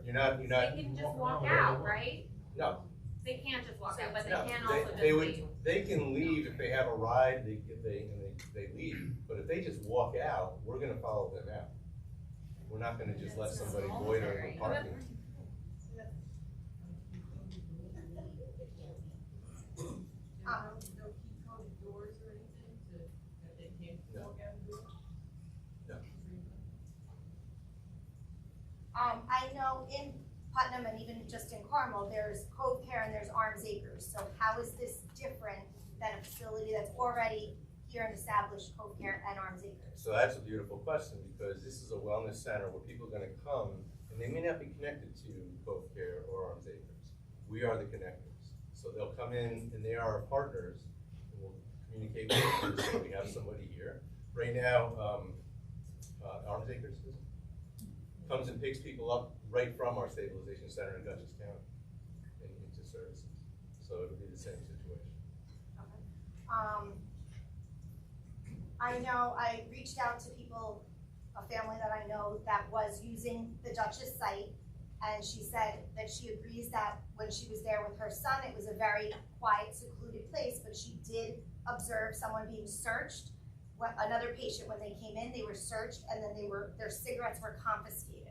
[SPEAKER 2] You're not.
[SPEAKER 8] they can just walk out, right?
[SPEAKER 2] No.
[SPEAKER 8] They can't just walk out, but they
[SPEAKER 2] No.
[SPEAKER 8] can also just
[SPEAKER 2] They
[SPEAKER 8] leave.
[SPEAKER 2] They can leave if they have a ride. They leave. But if they just walk out, we're going to follow them out. We're not going to just let somebody loiter in the parking.
[SPEAKER 16] No key coded doors or anything that they can't walk out and do it?
[SPEAKER 2] No.
[SPEAKER 15] I know in Putnam and even just in Carmel, there's Cove Care and there's Arms Acres. So how is this different than a facility that's already here and established, Cove Care and Arms Acres?
[SPEAKER 2] So that's a beautiful question, because this is a wellness center where people are going to come and they may not be connected to Cove Care or Arms Acres. We are the connectors. So they'll come in and they are our partners, and we'll communicate with them. So we have somebody here. Right now, Arms Acres comes and picks people up right from our stabilization center in Dutchess County and into services. So it'll be the same situation.
[SPEAKER 15] Okay. I know I reached out to people, a family that I know that was using the Duchess site, and she said that she agrees that when she was there with her son, it was a very quiet, secluded place, but she did observe someone being searched. Another patient, when they came in, they were searched, and then their cigarettes were confiscated.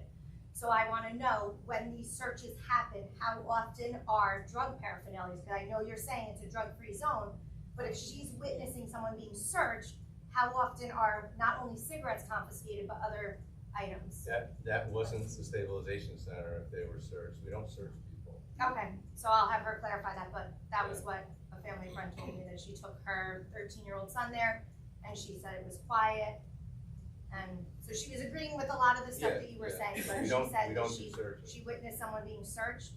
[SPEAKER 15] So I want to know, when these searches happen, how often are drug paraphernalias? Because I know you're saying it's a drug-free zone, but if she's witnessing someone being searched, how often are not only cigarettes confiscated, but other items?
[SPEAKER 2] That wasn't the stabilization center if they were searched. We don't search people.
[SPEAKER 15] Okay, so I'll have her clarify that, but that was what a family friend told me, that she took her 13-year-old son there, and she said it was quiet. And so she was agreeing with a lot of the stuff that you were saying, but she said that she witnessed someone being searched.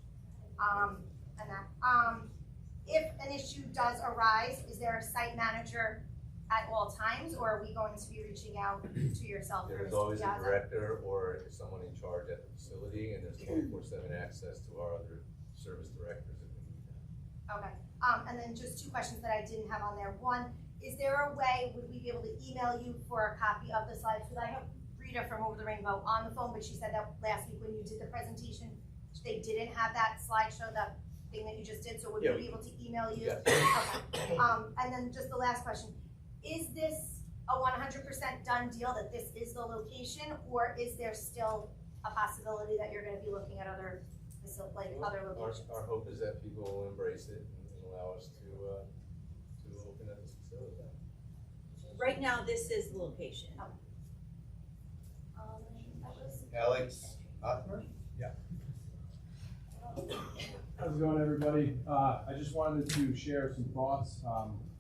[SPEAKER 15] If an issue does arise, is there a site manager at all times, or are we going to be reaching out to yourself?
[SPEAKER 2] There's always a director or someone in charge at the facility, and there's 24/7 access to our other service directors if we need that.
[SPEAKER 15] Okay, and then just two questions that I didn't have on there. One, is there a way, would we be able to email you for a copy of the slides? Because I have Rita from Over the Rainbow on the phone, but she said that last week when you did the presentation, they didn't have that slideshow, that thing that you just did, so would we be able to email you?
[SPEAKER 2] Yes.
[SPEAKER 15] Okay. And then just the last question, is this a 100% done deal that this is the location, or is there still a possibility that you're going to be looking at other locations?
[SPEAKER 2] Our hope is that people will embrace it and allow us to open up this facility.
[SPEAKER 17] Right now, this is the location.
[SPEAKER 2] Alex Othmer?
[SPEAKER 18] Yeah. How's it going, everybody? I just wanted to share some thoughts.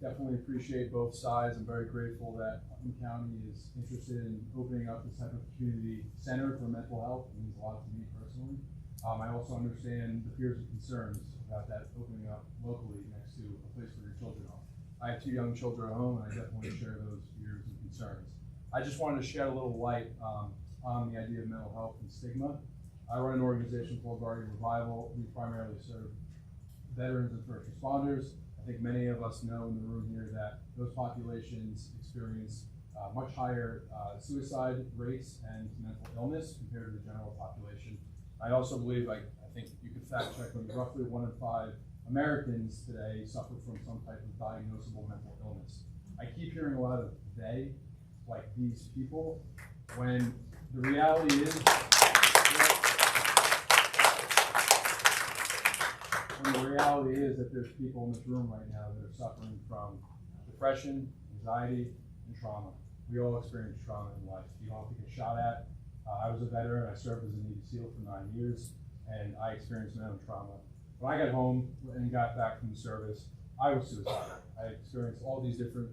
[SPEAKER 18] Definitely appreciate both sides. I'm very grateful that Putnam County is interested in opening up this type of community center for mental health. It means a lot to me personally. I also understand the fears and concerns about that opening up locally next to a place for your children are. I have 2 young children at home, and I definitely share those fears and concerns. I just wanted to shed a little light on the idea of mental health and stigma. I run an organization called Guardian Revival. We primarily serve veterans and first responders. I think many of us know in the room here that those populations experience much higher suicide rates and mental illness compared to the general population. I also believe, I think you could fact check me, roughly 1 in 5 Americans today suffer from some type of diagnosable mental illness. I keep hearing a lot of they, like these people, when the reality is, that there's people in this room right now that are suffering from depression, anxiety, and trauma. We all experience trauma in life. You don't have to get shot at. I was a veteran. I served as a Navy SEAL for 9 years, and I experienced my own trauma. When I got home and got back from the service, I was suicidal. I experienced all these different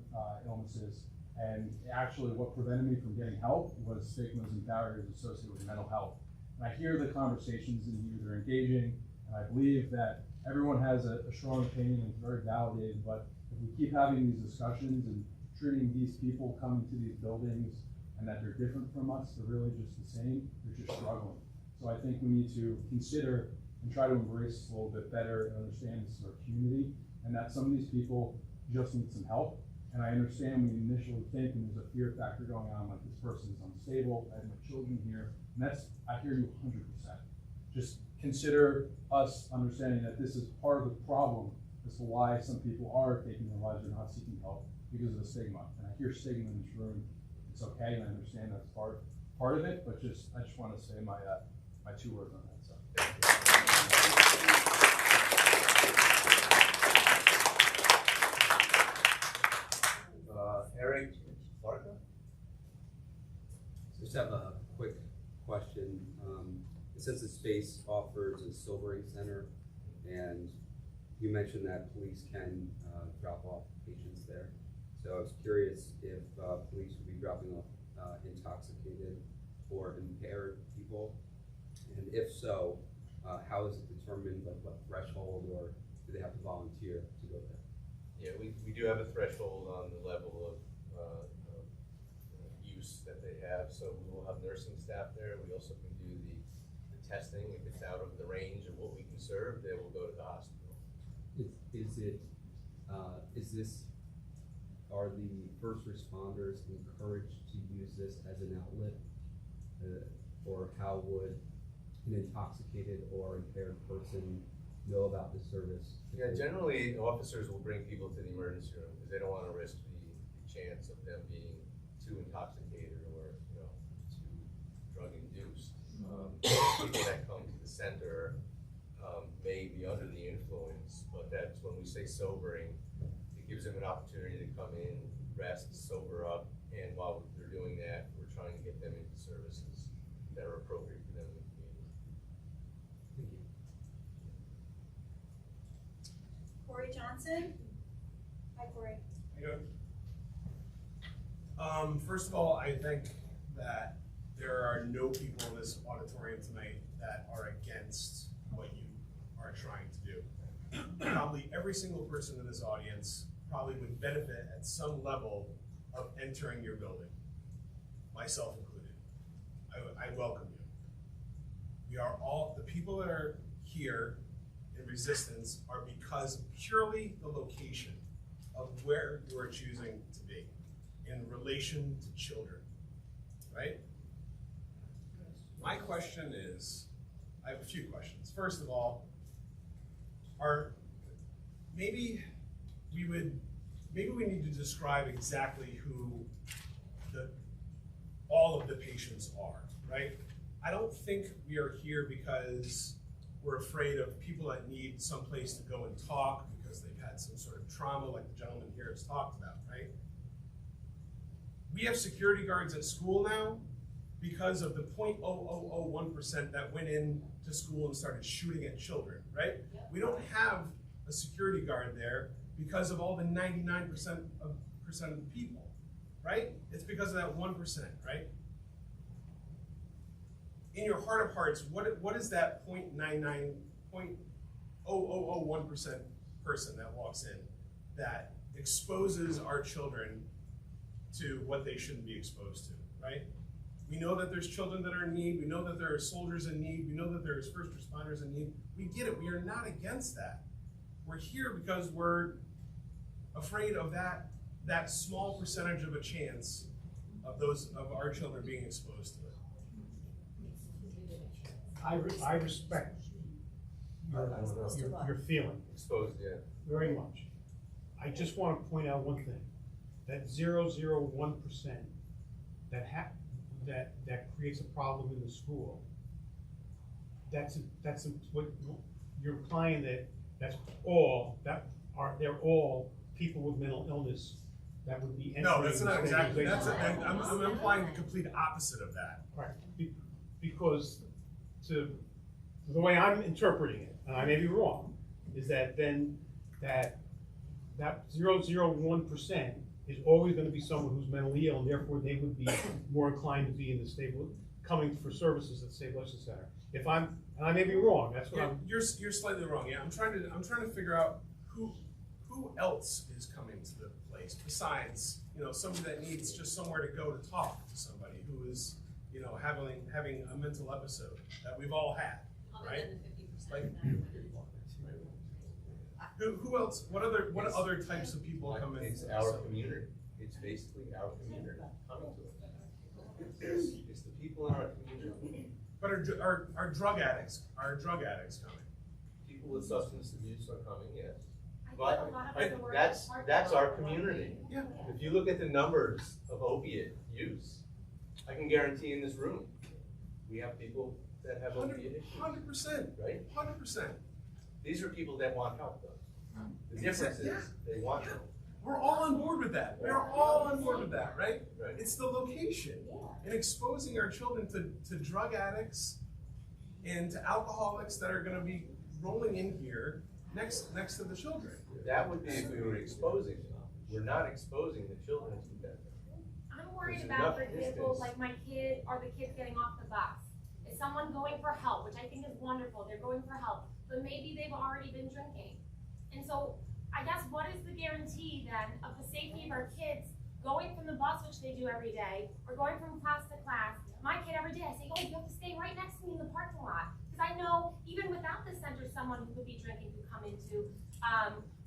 [SPEAKER 18] illnesses, and actually what prevented me from getting help was stigmas and barriers associated with mental health. And I hear the conversations in here, they're engaging, and I believe that everyone has a strong opinion and it's very validated, but if we keep having these discussions and treating these people coming to these buildings and that they're different from us, they're really just the same, they're just struggling. So I think we need to consider and try to embrace this a little bit better and understand this is our community, and that some of these people just need some help. And I understand we initially think, and there's a fear factor going on, like this person is unstable, I have my children here, and that's, I hear you 100%. Just consider us understanding that this is part of the problem as to why some people are taking their lives or not seeking help because of the stigma. And I hear stigma in this room. It's okay, and I understand that's part of it, but I just want to say my 2 words on that. So.
[SPEAKER 2] Eric Barca?
[SPEAKER 19] Just have a quick question. Since the space offers a sobering center, and you mentioned that police can drop off patients there. So I was curious if police would be dropping off intoxicated or impaired people, and if so, how is it determined, like what threshold, or do they have to volunteer to go there?
[SPEAKER 2] Yeah, we do have a threshold on the level of use that they have, so we will have nursing staff there. We also can do the testing. If it's out of the range of what we can serve, they will go to the hospital.
[SPEAKER 19] Is this are the first responders encouraged to use this as an outlet? Or how would an intoxicated or impaired person know about the service?
[SPEAKER 2] Yeah, generally, officers will bring people to the emergency room because they don't want to risk the chance of them being too intoxicated or, too drug-induced. People that come to the center may be under the influence, but that's when we say sobering, it gives them an opportunity to come in, rest, sober up, and while they're doing that, we're trying to get them into services that are appropriate for them in the community.
[SPEAKER 19] Thank you.
[SPEAKER 15] Corey Johnson. Hi, Corey.
[SPEAKER 11] First of all, I think that there are no people in this auditorium tonight that are against what you are trying to do. Probably every single person in this audience probably would benefit at some level of entering your building, myself included. I welcome you. We are all, the people that are here in resistance are because purely the location of where you are choosing to be in relation to children, right? My question is, I have a few questions. First of all, maybe we need to describe exactly who all of the patients are, right? I don't think we are here because we're afraid of people that need someplace to go and talk because they've had some sort of trauma like the gentleman here has talked about, right? We have security guards at school now because of the 0.0001% that went into school and started shooting at children, right? We don't have a security guard there because of all the 99% of the people, right? It's because of that 1%, right? In your heart of hearts, what is that 0.0001% person that walks in that exposes our children to what they shouldn't be exposed to, right? We know that there's children that are in need. We know that there are soldiers in need. We know that there's first responders in need. We get it. We are not against that. We're here because we're afraid of that small percentage of a chance of our children being exposed to it.
[SPEAKER 1] I respect your feeling.
[SPEAKER 2] Exposed, yeah.
[SPEAKER 1] Very much. I just want to point out one thing. That 0.001% that creates a problem in the school, that's what you're implying they're all people with mental illness that would be entering.
[SPEAKER 11] No, that's not exactly.
[SPEAKER 1] I'm
[SPEAKER 11] implying the complete opposite of that.
[SPEAKER 1] Right, because the way I'm interpreting it, and I may be wrong, is that then that 0.001% is always going to be someone who's mentally ill, and therefore they would be more inclined to be in the coming for services at the Stabilization Center. And I may be wrong. That's what
[SPEAKER 11] you're slightly wrong. Yeah, I'm trying to figure out who else is coming to the place besides somebody that needs just somewhere to go to talk to somebody who is having a mental episode that we've all had, right? Who else? What other types of people come in?
[SPEAKER 2] It's our community. It's basically our community coming to us. It's the people in our community.
[SPEAKER 11] But are drug addicts coming?
[SPEAKER 2] People with substance abuse are coming, yes. But that's our community.
[SPEAKER 11] Yeah.
[SPEAKER 2] If you look at the numbers of opiate use, I can guarantee in this room, we have people that have opiate issues.
[SPEAKER 11] 100%.
[SPEAKER 2] Right?
[SPEAKER 11] 100%.
[SPEAKER 2] These are people that want help, though. The difference is they want help.
[SPEAKER 11] We're all on board with that. We're all on board with that, right? It's the location and exposing our children to drug addicts and to alcoholics that are going to be rolling in here next to the children.
[SPEAKER 2] That would be if we were exposing them. We're not exposing the children to that.
[SPEAKER 8] I'm worried about, for example, like my kid or the kids getting off the bus. Is someone going for help, which I think is wonderful. They're going for help, but maybe they've already been drinking. And so I guess what is the guarantee then of the safety of our kids going from the bus, which they do every day, or going from class to class? My kid every day, I say, oh, you have to stay right next to me in the parking lot. Because I know even without the center, someone who could be drinking could come into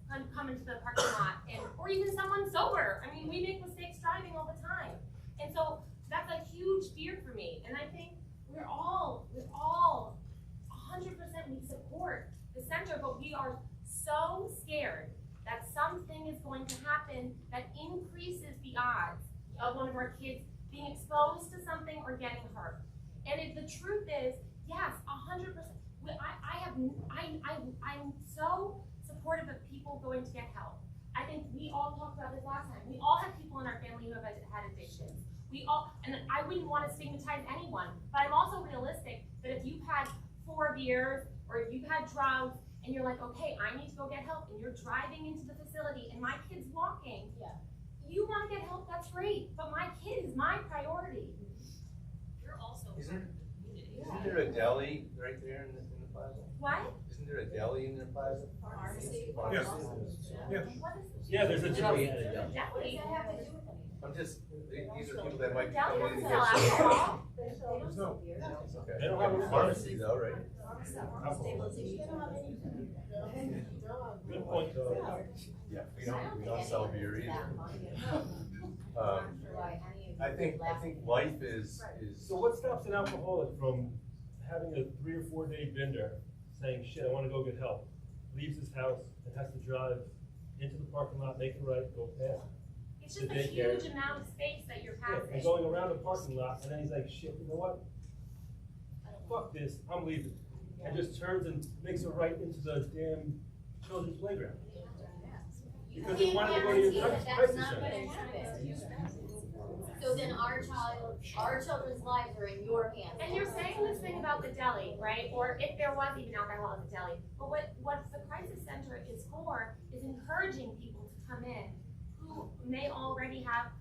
[SPEAKER 8] come into the parking lot, and or even someone sober. I mean, we make mistakes driving all the time, and so that's a huge fear for me. And I think we're all 100% we support the center, but we are so scared that something is going to happen that increases the odds of one of our kids being exposed to something or getting hurt. And if the truth is, yes, 100%. I'm so supportive of people going to get help. I think we all talked about this last time. We all have people in our family who have had addictions. We all, and I wouldn't want to stigmatize anyone, but I'm also realistic that if you've had 4 beers or if you've had drugs and you're like, okay, I need to go get help, and you're driving into the facility and my kid's walking, you want to get help, that's great, but my kid is my priority.
[SPEAKER 9] You're also
[SPEAKER 2] Isn't there a deli right there in the plaza?
[SPEAKER 8] What?
[SPEAKER 2] Isn't there a deli in the plaza?
[SPEAKER 11] Pharmacy.
[SPEAKER 2] Pharmacy.
[SPEAKER 11] Yeah.
[SPEAKER 8] What is this?
[SPEAKER 11] Yeah, there's a deli.
[SPEAKER 8] What does that have to do with anything?
[SPEAKER 2] I'm just, these are people that might be
[SPEAKER 8] Deli
[SPEAKER 2] coming in to
[SPEAKER 8] doesn't sell
[SPEAKER 2] get
[SPEAKER 8] alcohol.
[SPEAKER 11] There's no.
[SPEAKER 2] Okay.
[SPEAKER 11] They don't have a
[SPEAKER 2] pharmacy though, right?
[SPEAKER 11] Good point, though.
[SPEAKER 2] Yeah, we don't sell beer either. I think life is.
[SPEAKER 20] So what stops an alcoholic from having a 3 or 4 day bender, saying, shit, I wanna go get help, leaves his house and has to drive into the parking lot, make a right, go past
[SPEAKER 8] It's
[SPEAKER 20] the
[SPEAKER 8] just a
[SPEAKER 20] daycare.
[SPEAKER 8] huge amount of space that you're
[SPEAKER 20] Yeah,
[SPEAKER 8] passing.
[SPEAKER 20] and going around the parking lot, and then he's like, shit, you know what? Fuck this, I'm leaving. And just turns and makes a right into the damn children's playground. Because they wanted to go to your crisis center.
[SPEAKER 9] So then our children's lives are in your hands.
[SPEAKER 8] And you're saying this thing about the deli, right? Or if there was even alcohol at the deli. But what the crisis center is for is encouraging people to come in who may already have,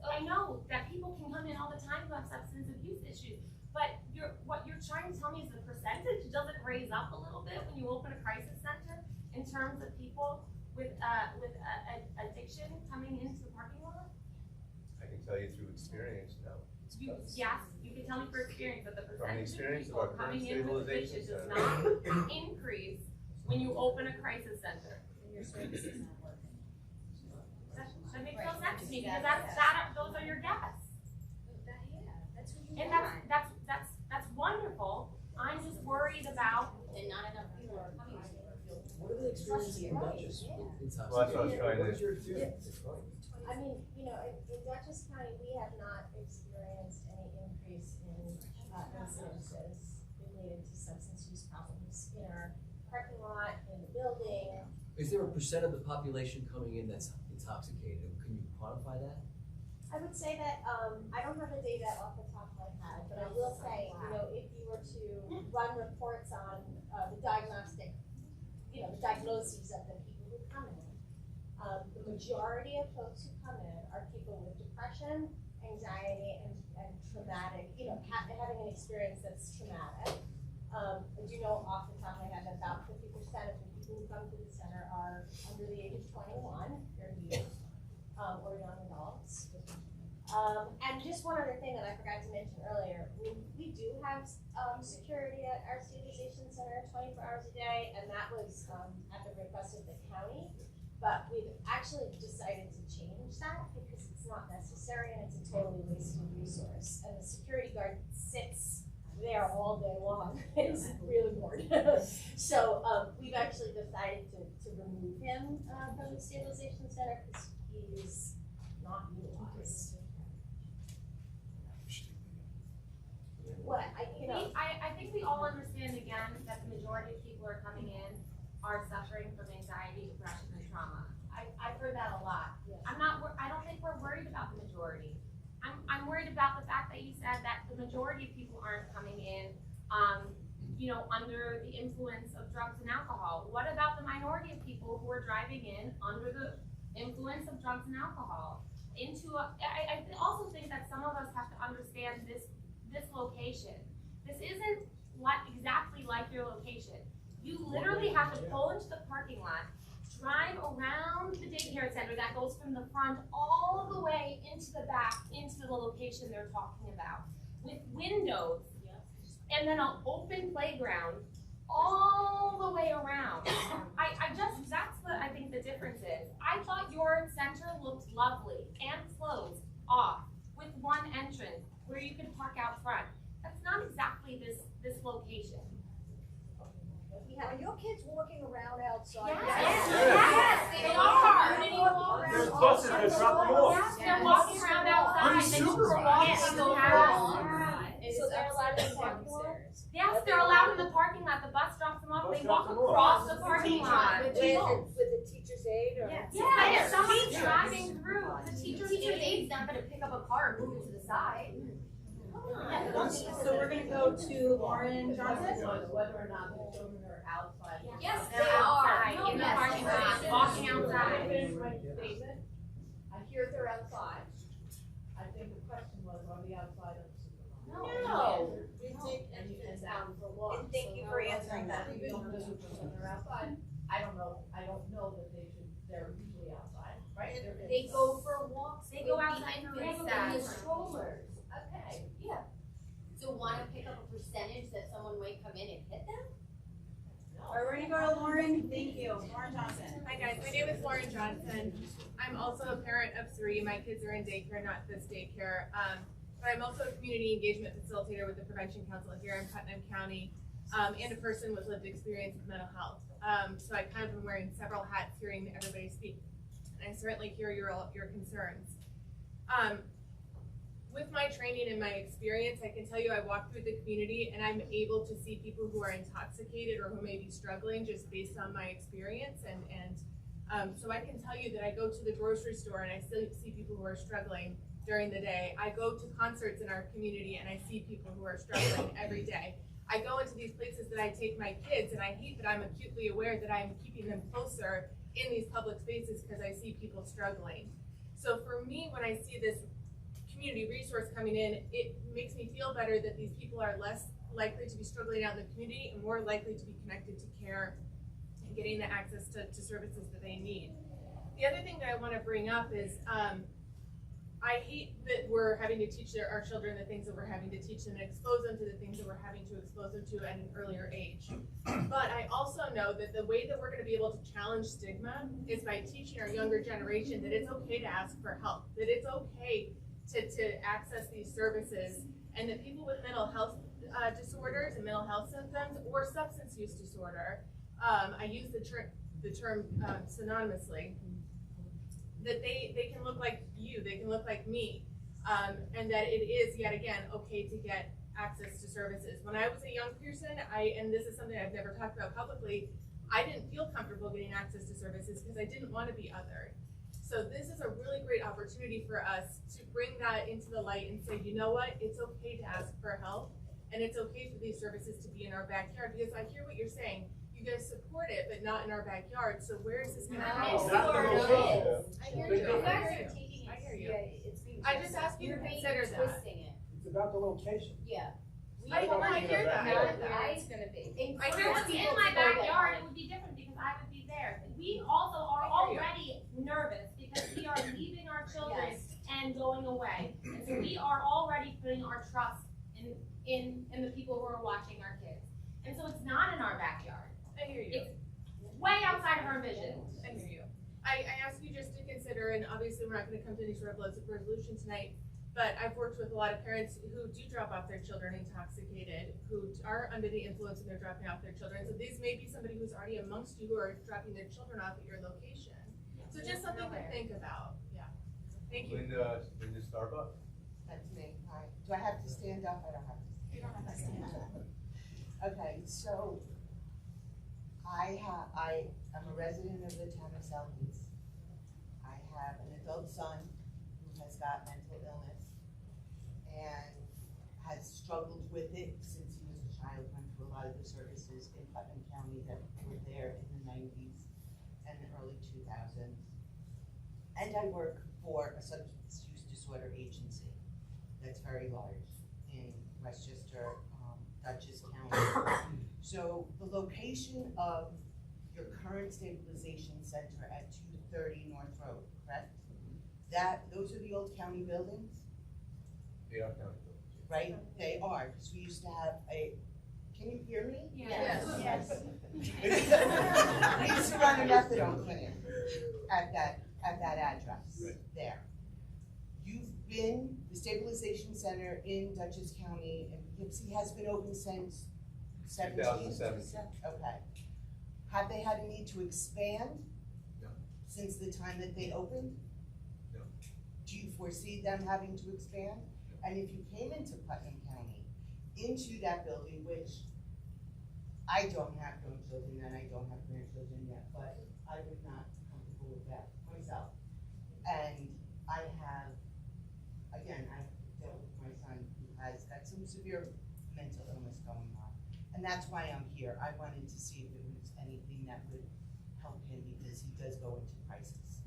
[SPEAKER 8] I know that people can come in all the time who have substance abuse issues, but what you're trying to tell me is the percentage doesn't raise up a little bit when you open a crisis center in terms of people with addiction coming into the parking lot?
[SPEAKER 2] I can tell you through experience, no.
[SPEAKER 8] Yes, you can tell me for experience, but the
[SPEAKER 2] From the
[SPEAKER 8] percentage of
[SPEAKER 2] experience of
[SPEAKER 8] people
[SPEAKER 2] our current
[SPEAKER 8] coming in with
[SPEAKER 2] stabilization
[SPEAKER 8] addiction does
[SPEAKER 2] center.
[SPEAKER 8] not increase when you open a crisis center.
[SPEAKER 17] And your service is not working.
[SPEAKER 8] That makes no sense to me, because those are your guests.
[SPEAKER 17] That's who you
[SPEAKER 8] And
[SPEAKER 17] want.
[SPEAKER 8] that's wonderful. I'm just worried about.
[SPEAKER 9] And not enough people are coming here.
[SPEAKER 12] What are the experiences in Dutchess?
[SPEAKER 2] Well, that's what I was trying
[SPEAKER 12] What is
[SPEAKER 2] to.
[SPEAKER 12] your experience?
[SPEAKER 15] I mean, in Dutchess County, we have not experienced any increase in incidences related to substance use problems in our parking lot, in the building.
[SPEAKER 21] Is there a percent of the population coming in that's intoxicated? Can you quantify that?
[SPEAKER 15] I would say that, I don't have the data off the top of my head, but I will say, if you were to run reports on the diagnostic, the diagnoses of the people who come in, the majority of folks who come in are people with depression, anxiety, and traumatic, having an experience that's traumatic. I do know off the top of my head that about 50% of the people who come to the center are under the age of 21, they're youth, or young adults. And just one other thing that I forgot to mention earlier, we do have security at our stabilization center 24 hours a day, and that was at the request of the county. But we've actually decided to change that because it's not necessary and it's a totally wasted resource. And the security guard sits there all day long. It's really bored. So we've actually decided to remove him from the stabilization center because he's not utilized.
[SPEAKER 8] I think we all understand again that the majority of people who are coming in are suffering from anxiety, depression, and trauma. I've heard that a lot. I don't think we're worried about the majority. I'm worried about the fact that you said that the majority of people aren't coming in, under the influence of drugs and alcohol. What about the minority of people who are driving in under the influence of drugs and alcohol? I also think that some of us have to understand this location. This isn't exactly like your location. You literally have to pull into the parking lot, drive around the daycare center that goes from the front all the way into the back, into the location they're talking about, with windows, and then an open playground all the way around. That's what I think the difference is. I thought your center looked lovely and closed off with one entrance where you could park out front. That's not exactly this location.
[SPEAKER 15] Are your kids walking around outside?
[SPEAKER 8] Yes, they are.
[SPEAKER 20] There's buses that drop them off.
[SPEAKER 8] Yes, they're walking around outside.
[SPEAKER 20] Pretty supervised.
[SPEAKER 15] So they're allowed in the parking lot?
[SPEAKER 8] Yes, they're allowed in the parking lot. The bus drops them off. They walk across the parking lot.
[SPEAKER 15] With the teacher's aid or?
[SPEAKER 8] Yeah, if someone's driving through, the teacher's
[SPEAKER 15] aid's not gonna pick up a car and move it to the side.
[SPEAKER 13] So we're gonna go to Lauren Johnson.
[SPEAKER 16] Whether or not the children are outside.
[SPEAKER 8] Yes,
[SPEAKER 15] they are.
[SPEAKER 8] in the parking lot, walking outside.
[SPEAKER 16] I hear they're outside. I think the question was, are the outside of the supermarket?
[SPEAKER 15] No.
[SPEAKER 16] We take entrance out for walks.
[SPEAKER 15] And thank you for answering that.
[SPEAKER 16] Even if the children are outside, I don't know that they're usually outside, right?
[SPEAKER 15] They go for walks.
[SPEAKER 8] They go outside for recess.
[SPEAKER 15] strollers.
[SPEAKER 16] Okay.
[SPEAKER 15] Yeah. So wanna pick up a percentage that someone might come in and hit them?
[SPEAKER 13] All right, we're gonna go to Lauren. Thank you. Lauren Johnson.
[SPEAKER 3] Hi guys, my name is Lauren Johnson. I'm also a parent of 3. My kids are in daycare, not this daycare. But I'm also a community engagement facilitator with the Prevention Council here in Putnam County, and a person with lived experience with mental health. So I kind of been wearing several hats hearing everybody speak. And I certainly hear your concerns. With my training and my experience, I can tell you I walk through the community and I'm able to see people who are intoxicated or who may be struggling just based on my experience. So I can tell you that I go to the grocery store and I still see people who are struggling during the day. I go to concerts in our community and I see people who are struggling every day. I go into these places that I take my kids and I hate that I'm acutely aware that I'm keeping them closer in these public spaces because I see people struggling. So for me, when I see this community resource coming in, it makes me feel better that these people are less likely to be struggling out in the community and more likely to be connected to care and getting the access to services that they need. The other thing that I want to bring up is I hate that we're having to teach our children the things that we're having to teach them and expose them to the things that we're having to expose them to at an earlier age. But I also know that the way that we're going to be able to challenge stigma is by teaching our younger generation that it's okay to ask for help, that it's okay to access these services, and that people with mental health disorders and mental health symptoms or substance use disorder, I use the term synonymously, that they can look like you, they can look like me, and that it is, yet again, okay to get access to services. When I was a young person, and this is something I've never talked about publicly, I didn't feel comfortable getting access to services because I didn't want to be othered. So this is a really great opportunity for us to bring that into the light and say, you know what, it's okay to ask for help, and it's okay for these services to be in our backyard, because I hear what you're saying. You guys support it, but not in our backyard, so where is this going to go?
[SPEAKER 15] I hear you. You guys are taking it.
[SPEAKER 8] I hear you.
[SPEAKER 15] Yeah, it's being.
[SPEAKER 8] I just ask you to consider that.
[SPEAKER 15] Twisting it.
[SPEAKER 20] It's about the location.
[SPEAKER 15] Yeah.
[SPEAKER 8] I hear that.
[SPEAKER 15] It's gonna be.
[SPEAKER 8] I hear what's in my backyard, it would be different because I would be there. We also are already nervous because we are leaving our children and going away. And so we are already putting our trust in the people who are watching our kids. And so it's not in our backyard.
[SPEAKER 3] I hear you.
[SPEAKER 8] It's way outside of our vision.
[SPEAKER 3] I hear you. I ask you just to consider, and obviously we're not going to come to any sort of resolution tonight, but I've worked with a lot of parents who do drop off their children intoxicated, who are under the influence and they're dropping off their children. So these may be somebody who's already amongst you who are dropping their children off at your location. So just something to think about. Yeah. Thank you.
[SPEAKER 2] Linda Starbuck.
[SPEAKER 22] That's me. Hi. Do I have to stand up? I don't have to.
[SPEAKER 3] You don't have to stand up.
[SPEAKER 22] Okay, so I am a resident of the town of Southeast. I have an adult son who has got mental illness and has struggled with it since he was a child, went through a lot of the services in Putnam County that were there in the 90s and the early 2000s. And I work for a substance use disorder agency that's very large in Westchester, Dutchess County. So the location of your current stabilization center at 230 North Road, correct? Those are the old county buildings?
[SPEAKER 2] They are county buildings.
[SPEAKER 22] Right, they are, because we used to have can you hear me?
[SPEAKER 3] Yes.
[SPEAKER 22] Yes. methadone clinic at that address there. You've been, the Stabilization Center in Dutchess County and Poughkeepsie has been open since
[SPEAKER 2] 2017.
[SPEAKER 22] Okay. Have they had a need to expand?
[SPEAKER 2] No.
[SPEAKER 22] Since the time that they opened?
[SPEAKER 2] No.
[SPEAKER 22] Do you foresee them having to expand? And if you came into Putnam County, into that building, which I don't have grown children and I don't have grandchildren yet, but I would not be comfortable with that myself. And I have, again, I dealt with my son who has got some severe mental illness going on. And that's why I'm here. I wanted to see if it was anything that would help him because he does go into crisis.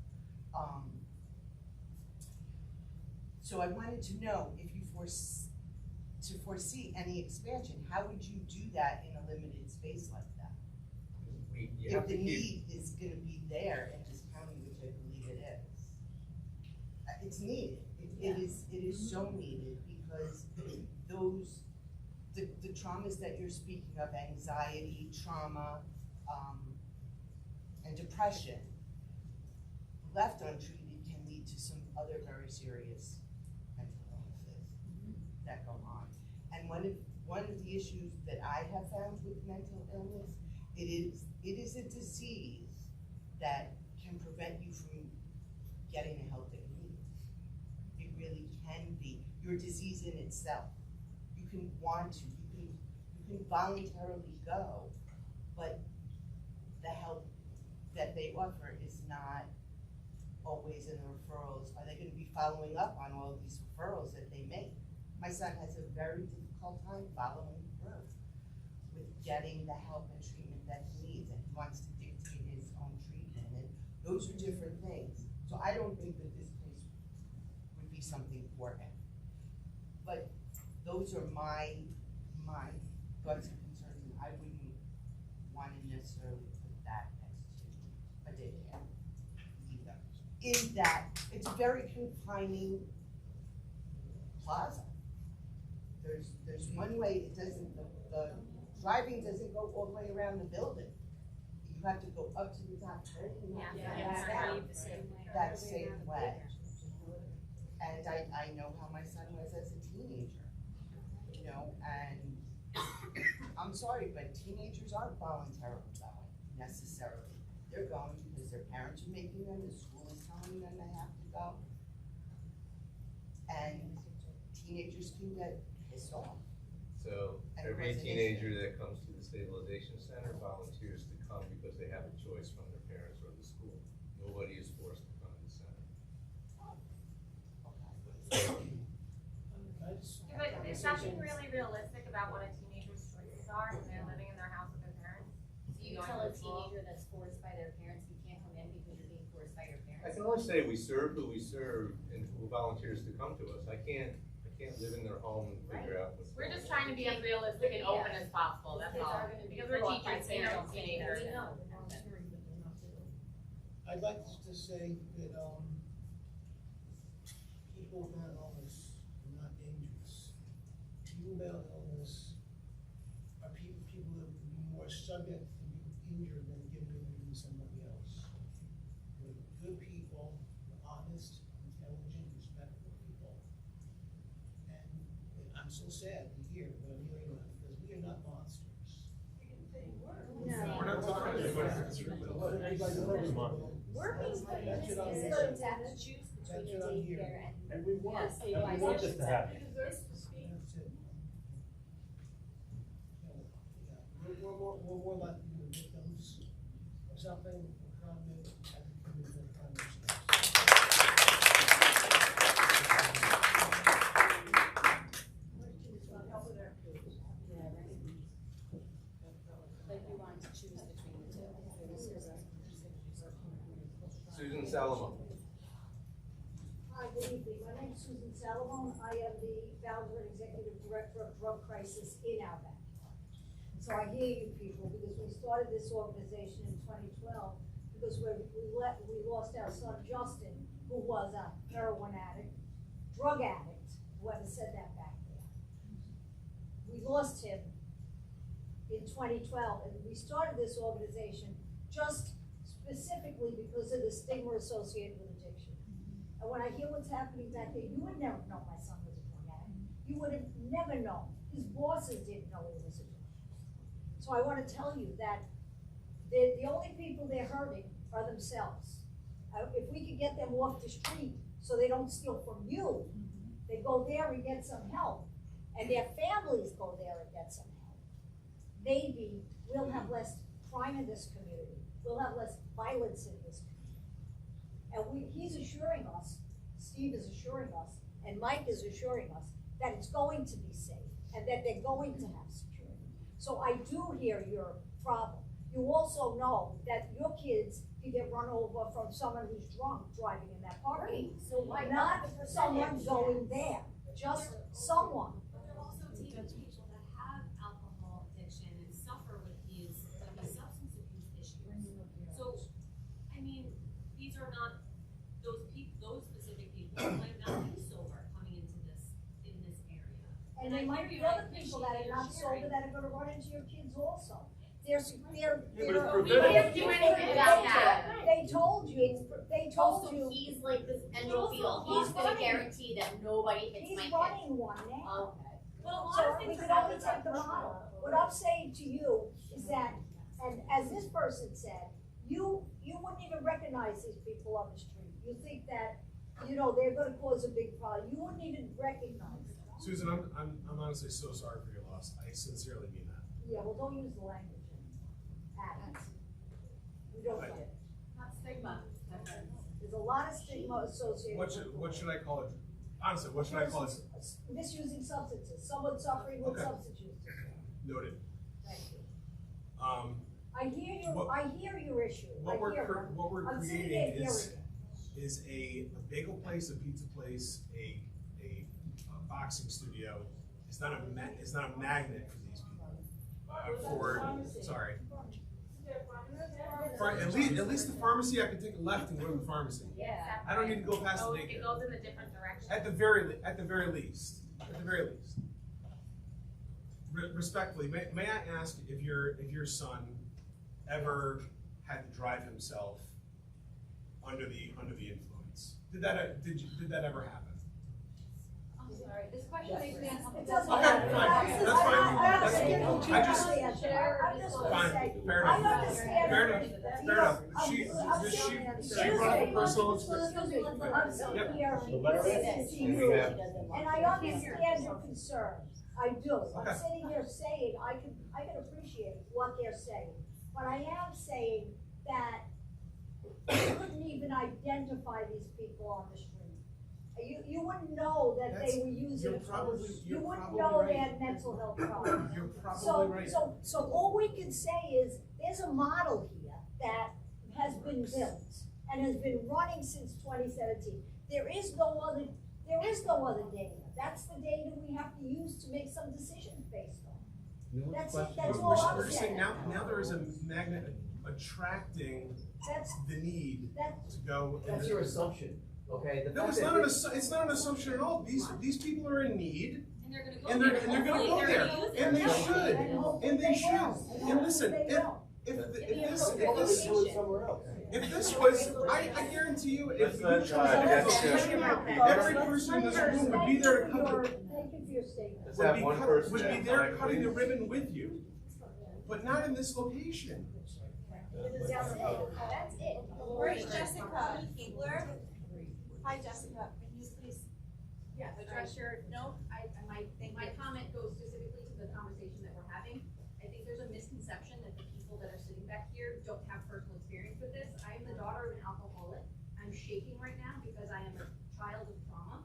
[SPEAKER 22] So I wanted to know if you foresee any expansion. How would you do that in a limited space like that? If the need is going to be there in this county, which I believe it is, it's needed. It is so needed because the traumas that you're speaking of, anxiety, trauma, and depression, left untreated can lead to some other very serious mental illnesses that go on. And one of the issues that I have found with mental illness, it is a disease that can prevent you from getting the help that you need. It really can be your disease in itself. You can want to, you can voluntarily go, but the help that they offer is not always in the referrals. Are they going to be following up on all of these referrals that they make? My son has a very difficult time following through with getting the help and treatment that he needs, and he wants to dictate his own treatment, and those are different things. So I don't think that this place would be something for him. But those are my thoughts and concerns, and I wouldn't want to necessarily put that next to a daycare either. In that, it's a very confining plaza. There's one way, it doesn't, the driving doesn't go all the way around the building. You have to go up to the top and back out that same way. And I know how my son was as a teenager, you know, and I'm sorry, but teenagers aren't voluntarily going necessarily. They're going because their parents are making them, the school is telling them they have to go. And teenagers can get pissed off.
[SPEAKER 2] So every teenager that comes to the Stabilization Center volunteers to come because they have a choice from their parents or the school. Nobody is forced to come to the center.
[SPEAKER 8] But is something really realistic about what a teenager's choices are when they're living in their house with their parents?
[SPEAKER 17] So you tell a teenager that's forced by their parents, you can't come in because you're being forced by your parents?
[SPEAKER 2] I can only say we serve who we serve and who volunteers to come to us. I can't live in their home and figure out what's
[SPEAKER 8] We're
[SPEAKER 2] going
[SPEAKER 8] just
[SPEAKER 2] on.
[SPEAKER 8] trying to be as realistic and open as possible, that's all. Because we're teachers, they know teenagers.
[SPEAKER 12] I'd like to say that, people with mental illness are not dangerous. People with mental illness are people that would be more subject to being injured than giving injury to somebody else. They're good people, they're honest, intelligent, respectful people. And I'm so sad to hear what I'm hearing about, because we are not monsters.
[SPEAKER 11] We're not talking
[SPEAKER 15] We're being put in this position to have to choose between a daycare
[SPEAKER 20] And we want,
[SPEAKER 15] Yes,
[SPEAKER 20] and we want this to happen.
[SPEAKER 12] That's it. We're more likely to be victims of something, a crime that has been committed for a crime themselves.
[SPEAKER 17] Like you wanted to choose between the two.
[SPEAKER 2] Susan Salomon.
[SPEAKER 4] Hi, good evening. My name is Susan Salomon. I am the founder and executive director of Drug Crisis in Outback. So I hear you people, because we started this organization in 2012 because we lost our son Justin, who was a heroin addict, drug addict, whoever said that back there. We lost him in 2012, and we started this organization just specifically because of the stigma associated with addiction. And when I hear what's happening back there, you would never know my son was a drug addict. You would have never known. His bosses didn't know he was a drug addict. So I want to tell you that the only people they're hurting are themselves. If we could get them off the street so they don't steal from you, they go there and get some help, and their families go there and get some help. Maybe we'll have less crime in this community. We'll have less violence in this community. And he's assuring us, Steve is assuring us, and Mike is assuring us that it's going to be safe and that they're going to have security. So I do hear your problem. You also know that your kids can get run over from someone who's drunk driving in that car.
[SPEAKER 9] Right, so why
[SPEAKER 4] not
[SPEAKER 9] not the
[SPEAKER 4] someone
[SPEAKER 9] percentage?
[SPEAKER 4] going there, just someone.
[SPEAKER 9] But they're also taking people that have alcohol addiction and suffer with these substance abuse issues. So, I mean, these are not those specific people who might not be sober coming into this, in this area.
[SPEAKER 4] And there might be other people that are not sober that are gonna run into your kids also. They
[SPEAKER 20] preventative.
[SPEAKER 9] do anything about that.
[SPEAKER 4] They told you,
[SPEAKER 9] Also, he's like this endophile, he's gonna guarantee that nobody hits my
[SPEAKER 4] He's
[SPEAKER 9] kid.
[SPEAKER 4] running one now.
[SPEAKER 9] Okay. Well, a lot
[SPEAKER 4] So
[SPEAKER 9] of
[SPEAKER 4] we
[SPEAKER 9] things
[SPEAKER 4] can
[SPEAKER 9] are
[SPEAKER 4] only take the model. What I'm saying to you is that, and as this person said, you wouldn't even recognize these people on the street. You think that, they're gonna cause a big problem. You wouldn't even recognize them.
[SPEAKER 11] Susan, I'm honestly so sorry for your loss. I sincerely mean that.
[SPEAKER 4] Yeah, well, don't use the language. We don't get it.
[SPEAKER 16] Not stigma, my friend.
[SPEAKER 4] There's a lot of stigma associated with it.
[SPEAKER 11] What should I call it? Honestly, what should I call it?
[SPEAKER 4] Misusing substances, someone suffering with
[SPEAKER 11] Okay.
[SPEAKER 4] substance use.
[SPEAKER 11] Noted.
[SPEAKER 4] Thank you.
[SPEAKER 11] What
[SPEAKER 4] I hear your issue.
[SPEAKER 11] we're
[SPEAKER 4] I'm sitting
[SPEAKER 11] creating
[SPEAKER 4] there
[SPEAKER 11] is
[SPEAKER 4] hearing it.
[SPEAKER 11] a bagel place, a pizza place, a boxing studio. It's not a magnet for these people. Sorry. At least the pharmacy, I can take a left and go to the pharmacy.
[SPEAKER 8] Yeah.
[SPEAKER 11] I don't need to go past the
[SPEAKER 8] Oh,
[SPEAKER 11] daycare.
[SPEAKER 8] it goes in a different direction.
[SPEAKER 11] At the very least. Respectfully, may I ask if your son ever had to drive himself under the influence? Did that ever happen?
[SPEAKER 16] I'm sorry, this question makes me uncomfortable.
[SPEAKER 4] It doesn't
[SPEAKER 11] Okay,
[SPEAKER 4] matter.
[SPEAKER 11] fine. That's fine. I just
[SPEAKER 4] I'm just gonna
[SPEAKER 11] fine.
[SPEAKER 4] say,
[SPEAKER 11] Fair
[SPEAKER 4] I
[SPEAKER 11] enough.
[SPEAKER 4] understand.
[SPEAKER 11] Fair enough. She brought up personal experience.
[SPEAKER 4] I'm sitting
[SPEAKER 11] Yep.
[SPEAKER 4] here listening to you, and I understand your concerns. I do. I'm
[SPEAKER 11] Okay.
[SPEAKER 4] sitting here saying, I can appreciate what they're saying. But I am saying that you couldn't even identify these people on the street. You wouldn't know that they were using it. You wouldn't know they had mental health problems.
[SPEAKER 11] You're probably right.
[SPEAKER 4] So all we can say is, there's a model here that has been built and has been running since 2017. There is no other data. That's the data we have to use to make some decisions based on. That's it, that's all I'm
[SPEAKER 11] We're saying
[SPEAKER 4] saying.
[SPEAKER 11] now there is a magnet attracting the need to go.
[SPEAKER 21] That's your assumption, okay? The
[SPEAKER 11] No,
[SPEAKER 21] fact
[SPEAKER 11] it's
[SPEAKER 21] that
[SPEAKER 11] not an assumption at all. These people are in need.
[SPEAKER 9] And they're gonna go
[SPEAKER 11] And
[SPEAKER 9] there.
[SPEAKER 11] they're gonna go there, and they should, and they should. And listen, if this was, I guarantee you, if you chose every person in this room would be there to cover,
[SPEAKER 4] Thank you for your statement.
[SPEAKER 11] would be there cutting the ribbon with you, but not in this location.
[SPEAKER 15] That's it.
[SPEAKER 5] Where's Jessica Keebler? Hi, Jessica, can you please address your,
[SPEAKER 6] My comment goes specifically to the conversation that we're having. I think there's a misconception that the people that are sitting back here don't have personal experience with this. I am the daughter of an alcoholic. I'm shaking right now because I am a child of trauma,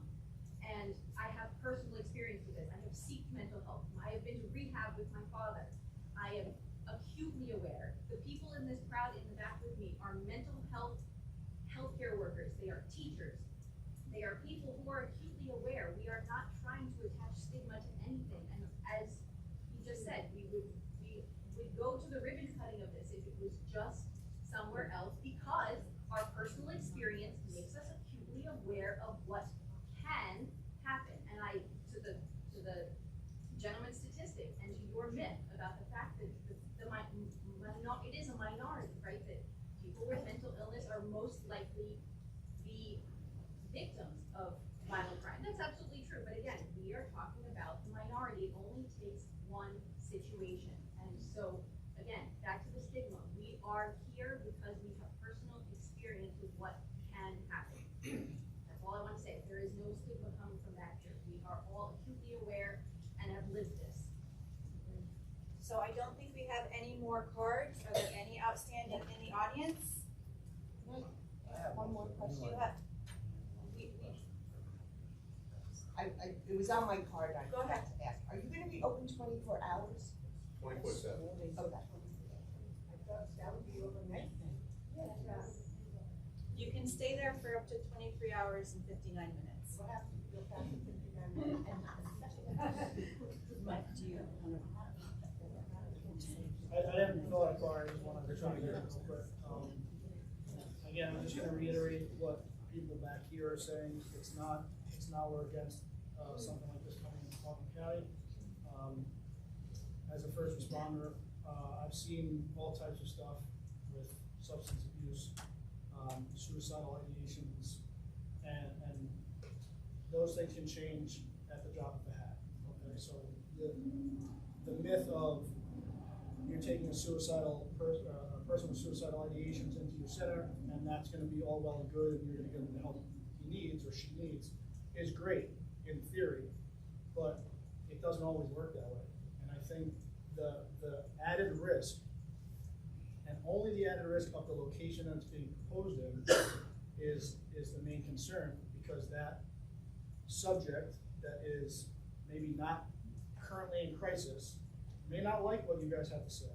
[SPEAKER 6] and I have personal experience with this. I have sought mental health. I have been to rehab with my father. I am acutely aware. The people in this crowd in the back with me are mental health healthcare workers. They are teachers. They are people who are acutely aware. We are not trying to attach stigma to anything. And as he just said, we would go to the ribbon cutting of this if it was just somewhere else, because our personal experience makes us acutely aware of what can happen. And to the gentleman's statistic and to your myth about the fact that it is a minority, right? That people with mental So again, back to the stigma, we are here because we have personal experience with what can happen. That's all I want to say. There is no stigma coming from back here. We are all acutely aware and have lived this.
[SPEAKER 7] So I don't think we have any more cards. Are there any outstanding in the audience?
[SPEAKER 22] One more question.
[SPEAKER 7] You have,
[SPEAKER 22] It was on my card, I
[SPEAKER 7] Go ahead.
[SPEAKER 22] forgot to ask. Are you gonna be open 24 hours?
[SPEAKER 2] 24/7.
[SPEAKER 22] Okay.
[SPEAKER 12] That would be overnight then.
[SPEAKER 7] you can stay there for up to 23 hours and 59 minutes.
[SPEAKER 12] What happens if you go past the 59 minutes?
[SPEAKER 7] Mike, do you?
[SPEAKER 10] I haven't thought of far, I just wanted to try to get it real quick. Again, I'm just gonna reiterate what people back here are saying, it's not we're against, something like this coming in Putnam County. As a first responder, I've seen all types of stuff with substance abuse, suicidal ideations, and those things can change at the drop of a hat, okay? So the myth of you're taking a suicidal person with suicidal ideations into your center, and that's going to be all well and good, and you're going to give them the help he needs or she needs, is great in theory, but it doesn't always work that way. And I think the added risk, and only the added risk of the location that's being proposed in, is the main concern, because that subject that is maybe not currently in crisis may not like what you guys have to say,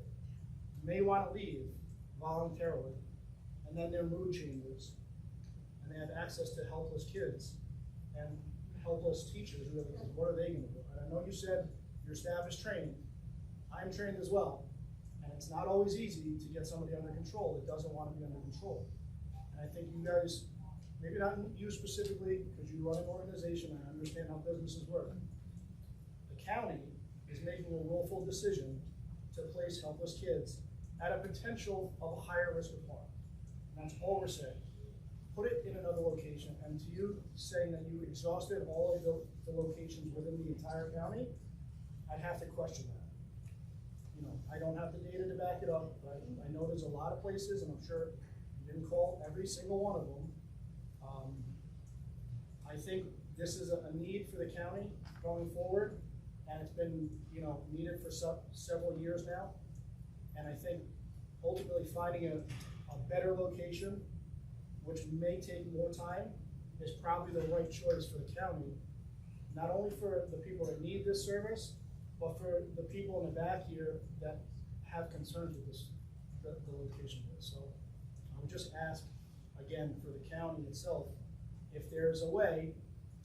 [SPEAKER 10] may want to leave voluntarily, and then their mood changes, and they have access to helpless kids and helpless teachers, really, because what are they going to do? And I know you said your staff is trained. I'm trained as well, and it's not always easy to get somebody under control that doesn't want to be under control. And I think you guys, maybe not you specifically, because you run an organization and understand how businesses work. The county is making a willful decision to place helpless kids at a potential of a higher risk of harm. And that's all we're saying. Put it in another location, and to you saying that you exhausted all of the locations within the entire county, I'd have to question that. You know, I don't have the data to back it up, but I know there's a lot of places, and I'm sure you didn't call every single one of them. I think this is a need for the county going forward, and it's been, you know, needed for several years now. And I think ultimately finding a better location, which may take more time, is probably the right choice for the county, not only for the people that need this service, but for the people in the back here that have concerns with this, the location of this. So I would just ask, again, for the county itself, if there's a way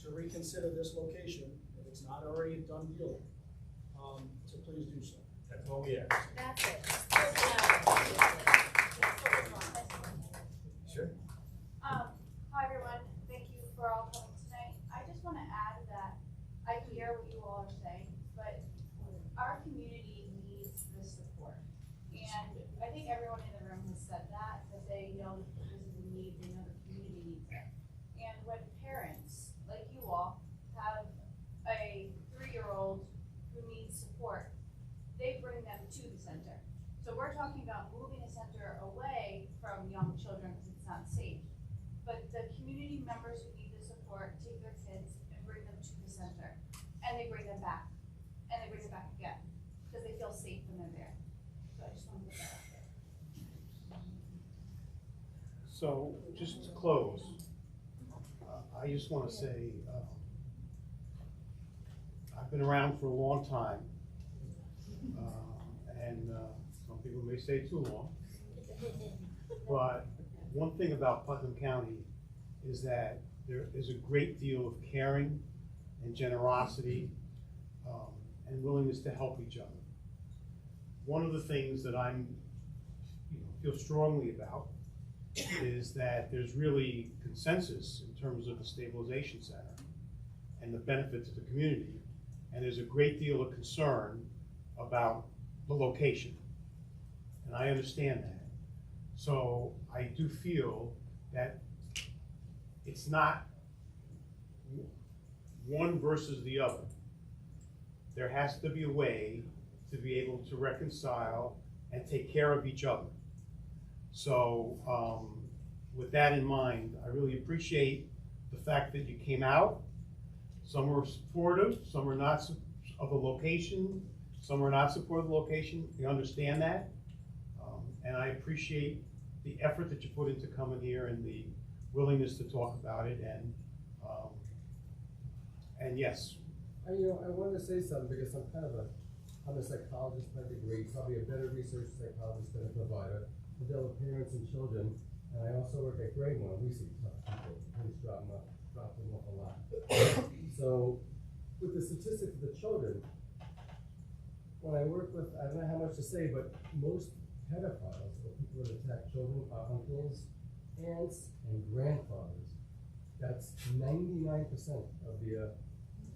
[SPEAKER 10] to reconsider this location, if it's not already a done deal, to please do so.
[SPEAKER 20] That's all we ask.
[SPEAKER 7] That's it.
[SPEAKER 2] Sure.
[SPEAKER 7] Hi everyone, thank you for all coming tonight. I just want to add that I hear what you all are saying, but our community needs this support. And I think everyone in the room has said that they know that this is a need, they know the community needs it. And when parents, like you all, have a 3-year-old who needs support, they bring them to the center. So we're talking about moving a center away from young children because it's not safe. But the community members who need the support take their kids and bring them to the center. And they bring them back. And they bring them back again. Because they feel safe when they're there. So I just want to put that out there.
[SPEAKER 1] So, just to close, I just want to say, I've been around for a long time, and some people may say too long, but one thing about Putnam County is that there is a great deal of caring and generosity and willingness to help each other. One of the things that I'm feel strongly about is that there's really consensus in terms of the Stabilization Center and the benefit to the community, and there's a great deal of concern about the location, and I understand that. So I do feel that it's not one versus the other. There has to be a way to be able to reconcile and take care of each other. So with that in mind, I really appreciate the fact that you came out. Some were supportive, some were not of the location, some were not supportive of the location. We understand that. And I appreciate the effort that you put into coming here and the willingness to talk about it. And yes.
[SPEAKER 14] I wanted to say something because I'm a psychologist by degree, probably a better research psychologist than a provider. I deal with parents and children, and I also work at grade 1. We see tough people. Please drop them off a lot. So, with the statistics of the children, when I work with, I don't know how much to say, but most pedophiles or people that attack children are uncles, aunts, and grandfathers. That's 99% of the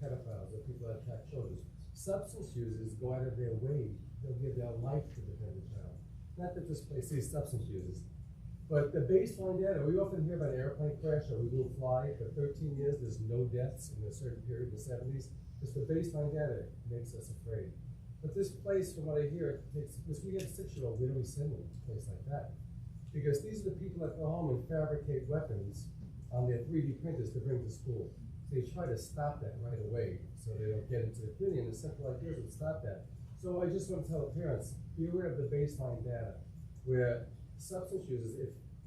[SPEAKER 14] pedophiles or people that attack children. Substance users go out of their way. They'll give their life to defend the child. Not that this place sees substance users, but the baseline data, we often hear about an airplane crash or we will fly. For 13 years, there's no deaths in a certain period in the 70s. Just the baseline data makes us afraid. But this place, from what I hear, because we have 6-year-olds, we don't send them to a place like that. Because these are the people that go home and fabricate weapons on their 3D printers to bring to school. So they try to stop that right away so they don't get into the community, and the central ideas would stop that. So I just want to tell the parents, be aware of the baseline data, where substance users,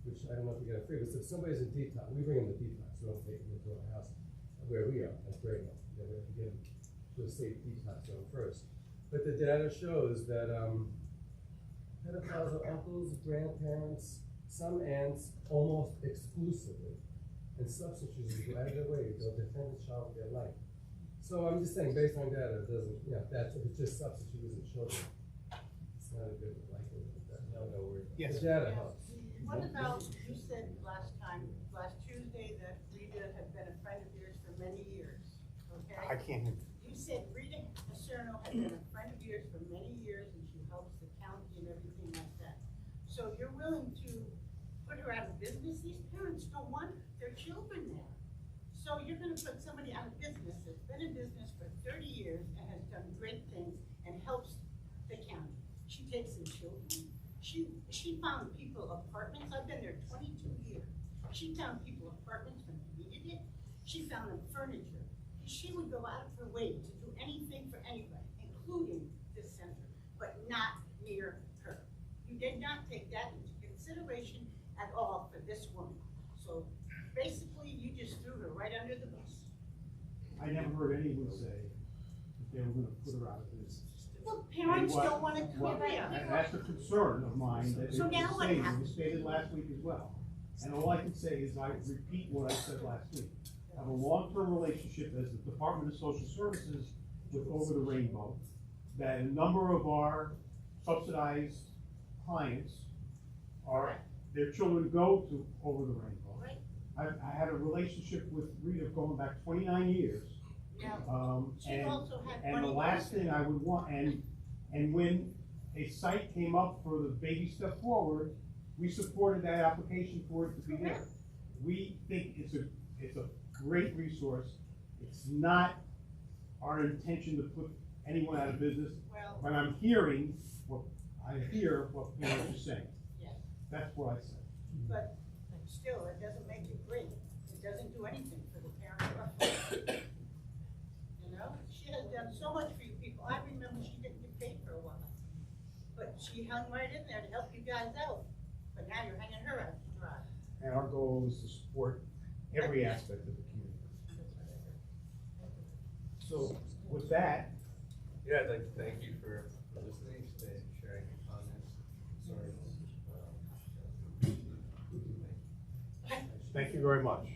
[SPEAKER 14] which I don't know if you get a free, but if somebody's in detox, we bring them to detox, we don't take them into our house, where we are, at grade 1. We have to get them to a safe detox zone first. But the data shows that pedophiles are uncles, grandparents, some aunts, almost exclusively. And substance users go out of their way, they'll defend the child with their life. So I'm just saying, based on data, it doesn't, that's if it's just substance users and children, it's not a good likelihood that
[SPEAKER 1] Yes.
[SPEAKER 14] the data helps.
[SPEAKER 18] What about, you said last Tuesday, that Rita had been a friend of yours for many years, okay?
[SPEAKER 1] I can't hear you.
[SPEAKER 18] You said Rita Paserno had been a friend of yours for many years, and she helps the county and everything like that. So you're willing to put her out of business? These parents don't want their children there. So you're gonna put somebody out of business that's been in business for 30 years and has done great things and helps the county. She takes in children. She found people apartments. I've been there 22 years. She found people apartments when they needed it. She found them furniture. She would go out of her way to do anything for anybody, including this center, but not near her. You did not take that into consideration at all for this woman. So basically, you just threw her right under the bus.
[SPEAKER 1] I never heard anyone say that they were going to put her out of business.
[SPEAKER 18] Well, parents don't want to come here.
[SPEAKER 1] And that's a concern of mine that
[SPEAKER 18] So now what
[SPEAKER 1] it
[SPEAKER 18] happens?
[SPEAKER 1] was stated last week as well. And all I can say is I repeat what I said last week. I have a long-term relationship as the Department of Social Services with Over the Rainbow, that a number of our subsidized clients their children go to Over the Rainbow.
[SPEAKER 18] Right.
[SPEAKER 1] I had a relationship with Rita going back 29 years.
[SPEAKER 18] Yeah. She
[SPEAKER 1] And
[SPEAKER 18] also had
[SPEAKER 1] the
[SPEAKER 18] money
[SPEAKER 1] last
[SPEAKER 18] going
[SPEAKER 1] thing
[SPEAKER 18] there.
[SPEAKER 1] I would want, and when a site came up for the Baby Step Forward, we supported that application for it to be there. We think it's a great resource. It's not our intention to put anyone out of business, but I hear what parents are saying.
[SPEAKER 18] Yes.
[SPEAKER 1] That's what I said.
[SPEAKER 18] But still, it doesn't make it great. It doesn't do anything for the parents. You know, she has done so much for you people. I remember she didn't get paid for a while, but she hung right in there to help you guys out. But now you're hanging her out to dry.
[SPEAKER 1] And our goal is to support every aspect of the community. So with that,
[SPEAKER 2] Yeah, I'd like to thank you for listening, sharing your comments, concerns.
[SPEAKER 1] thank you very much.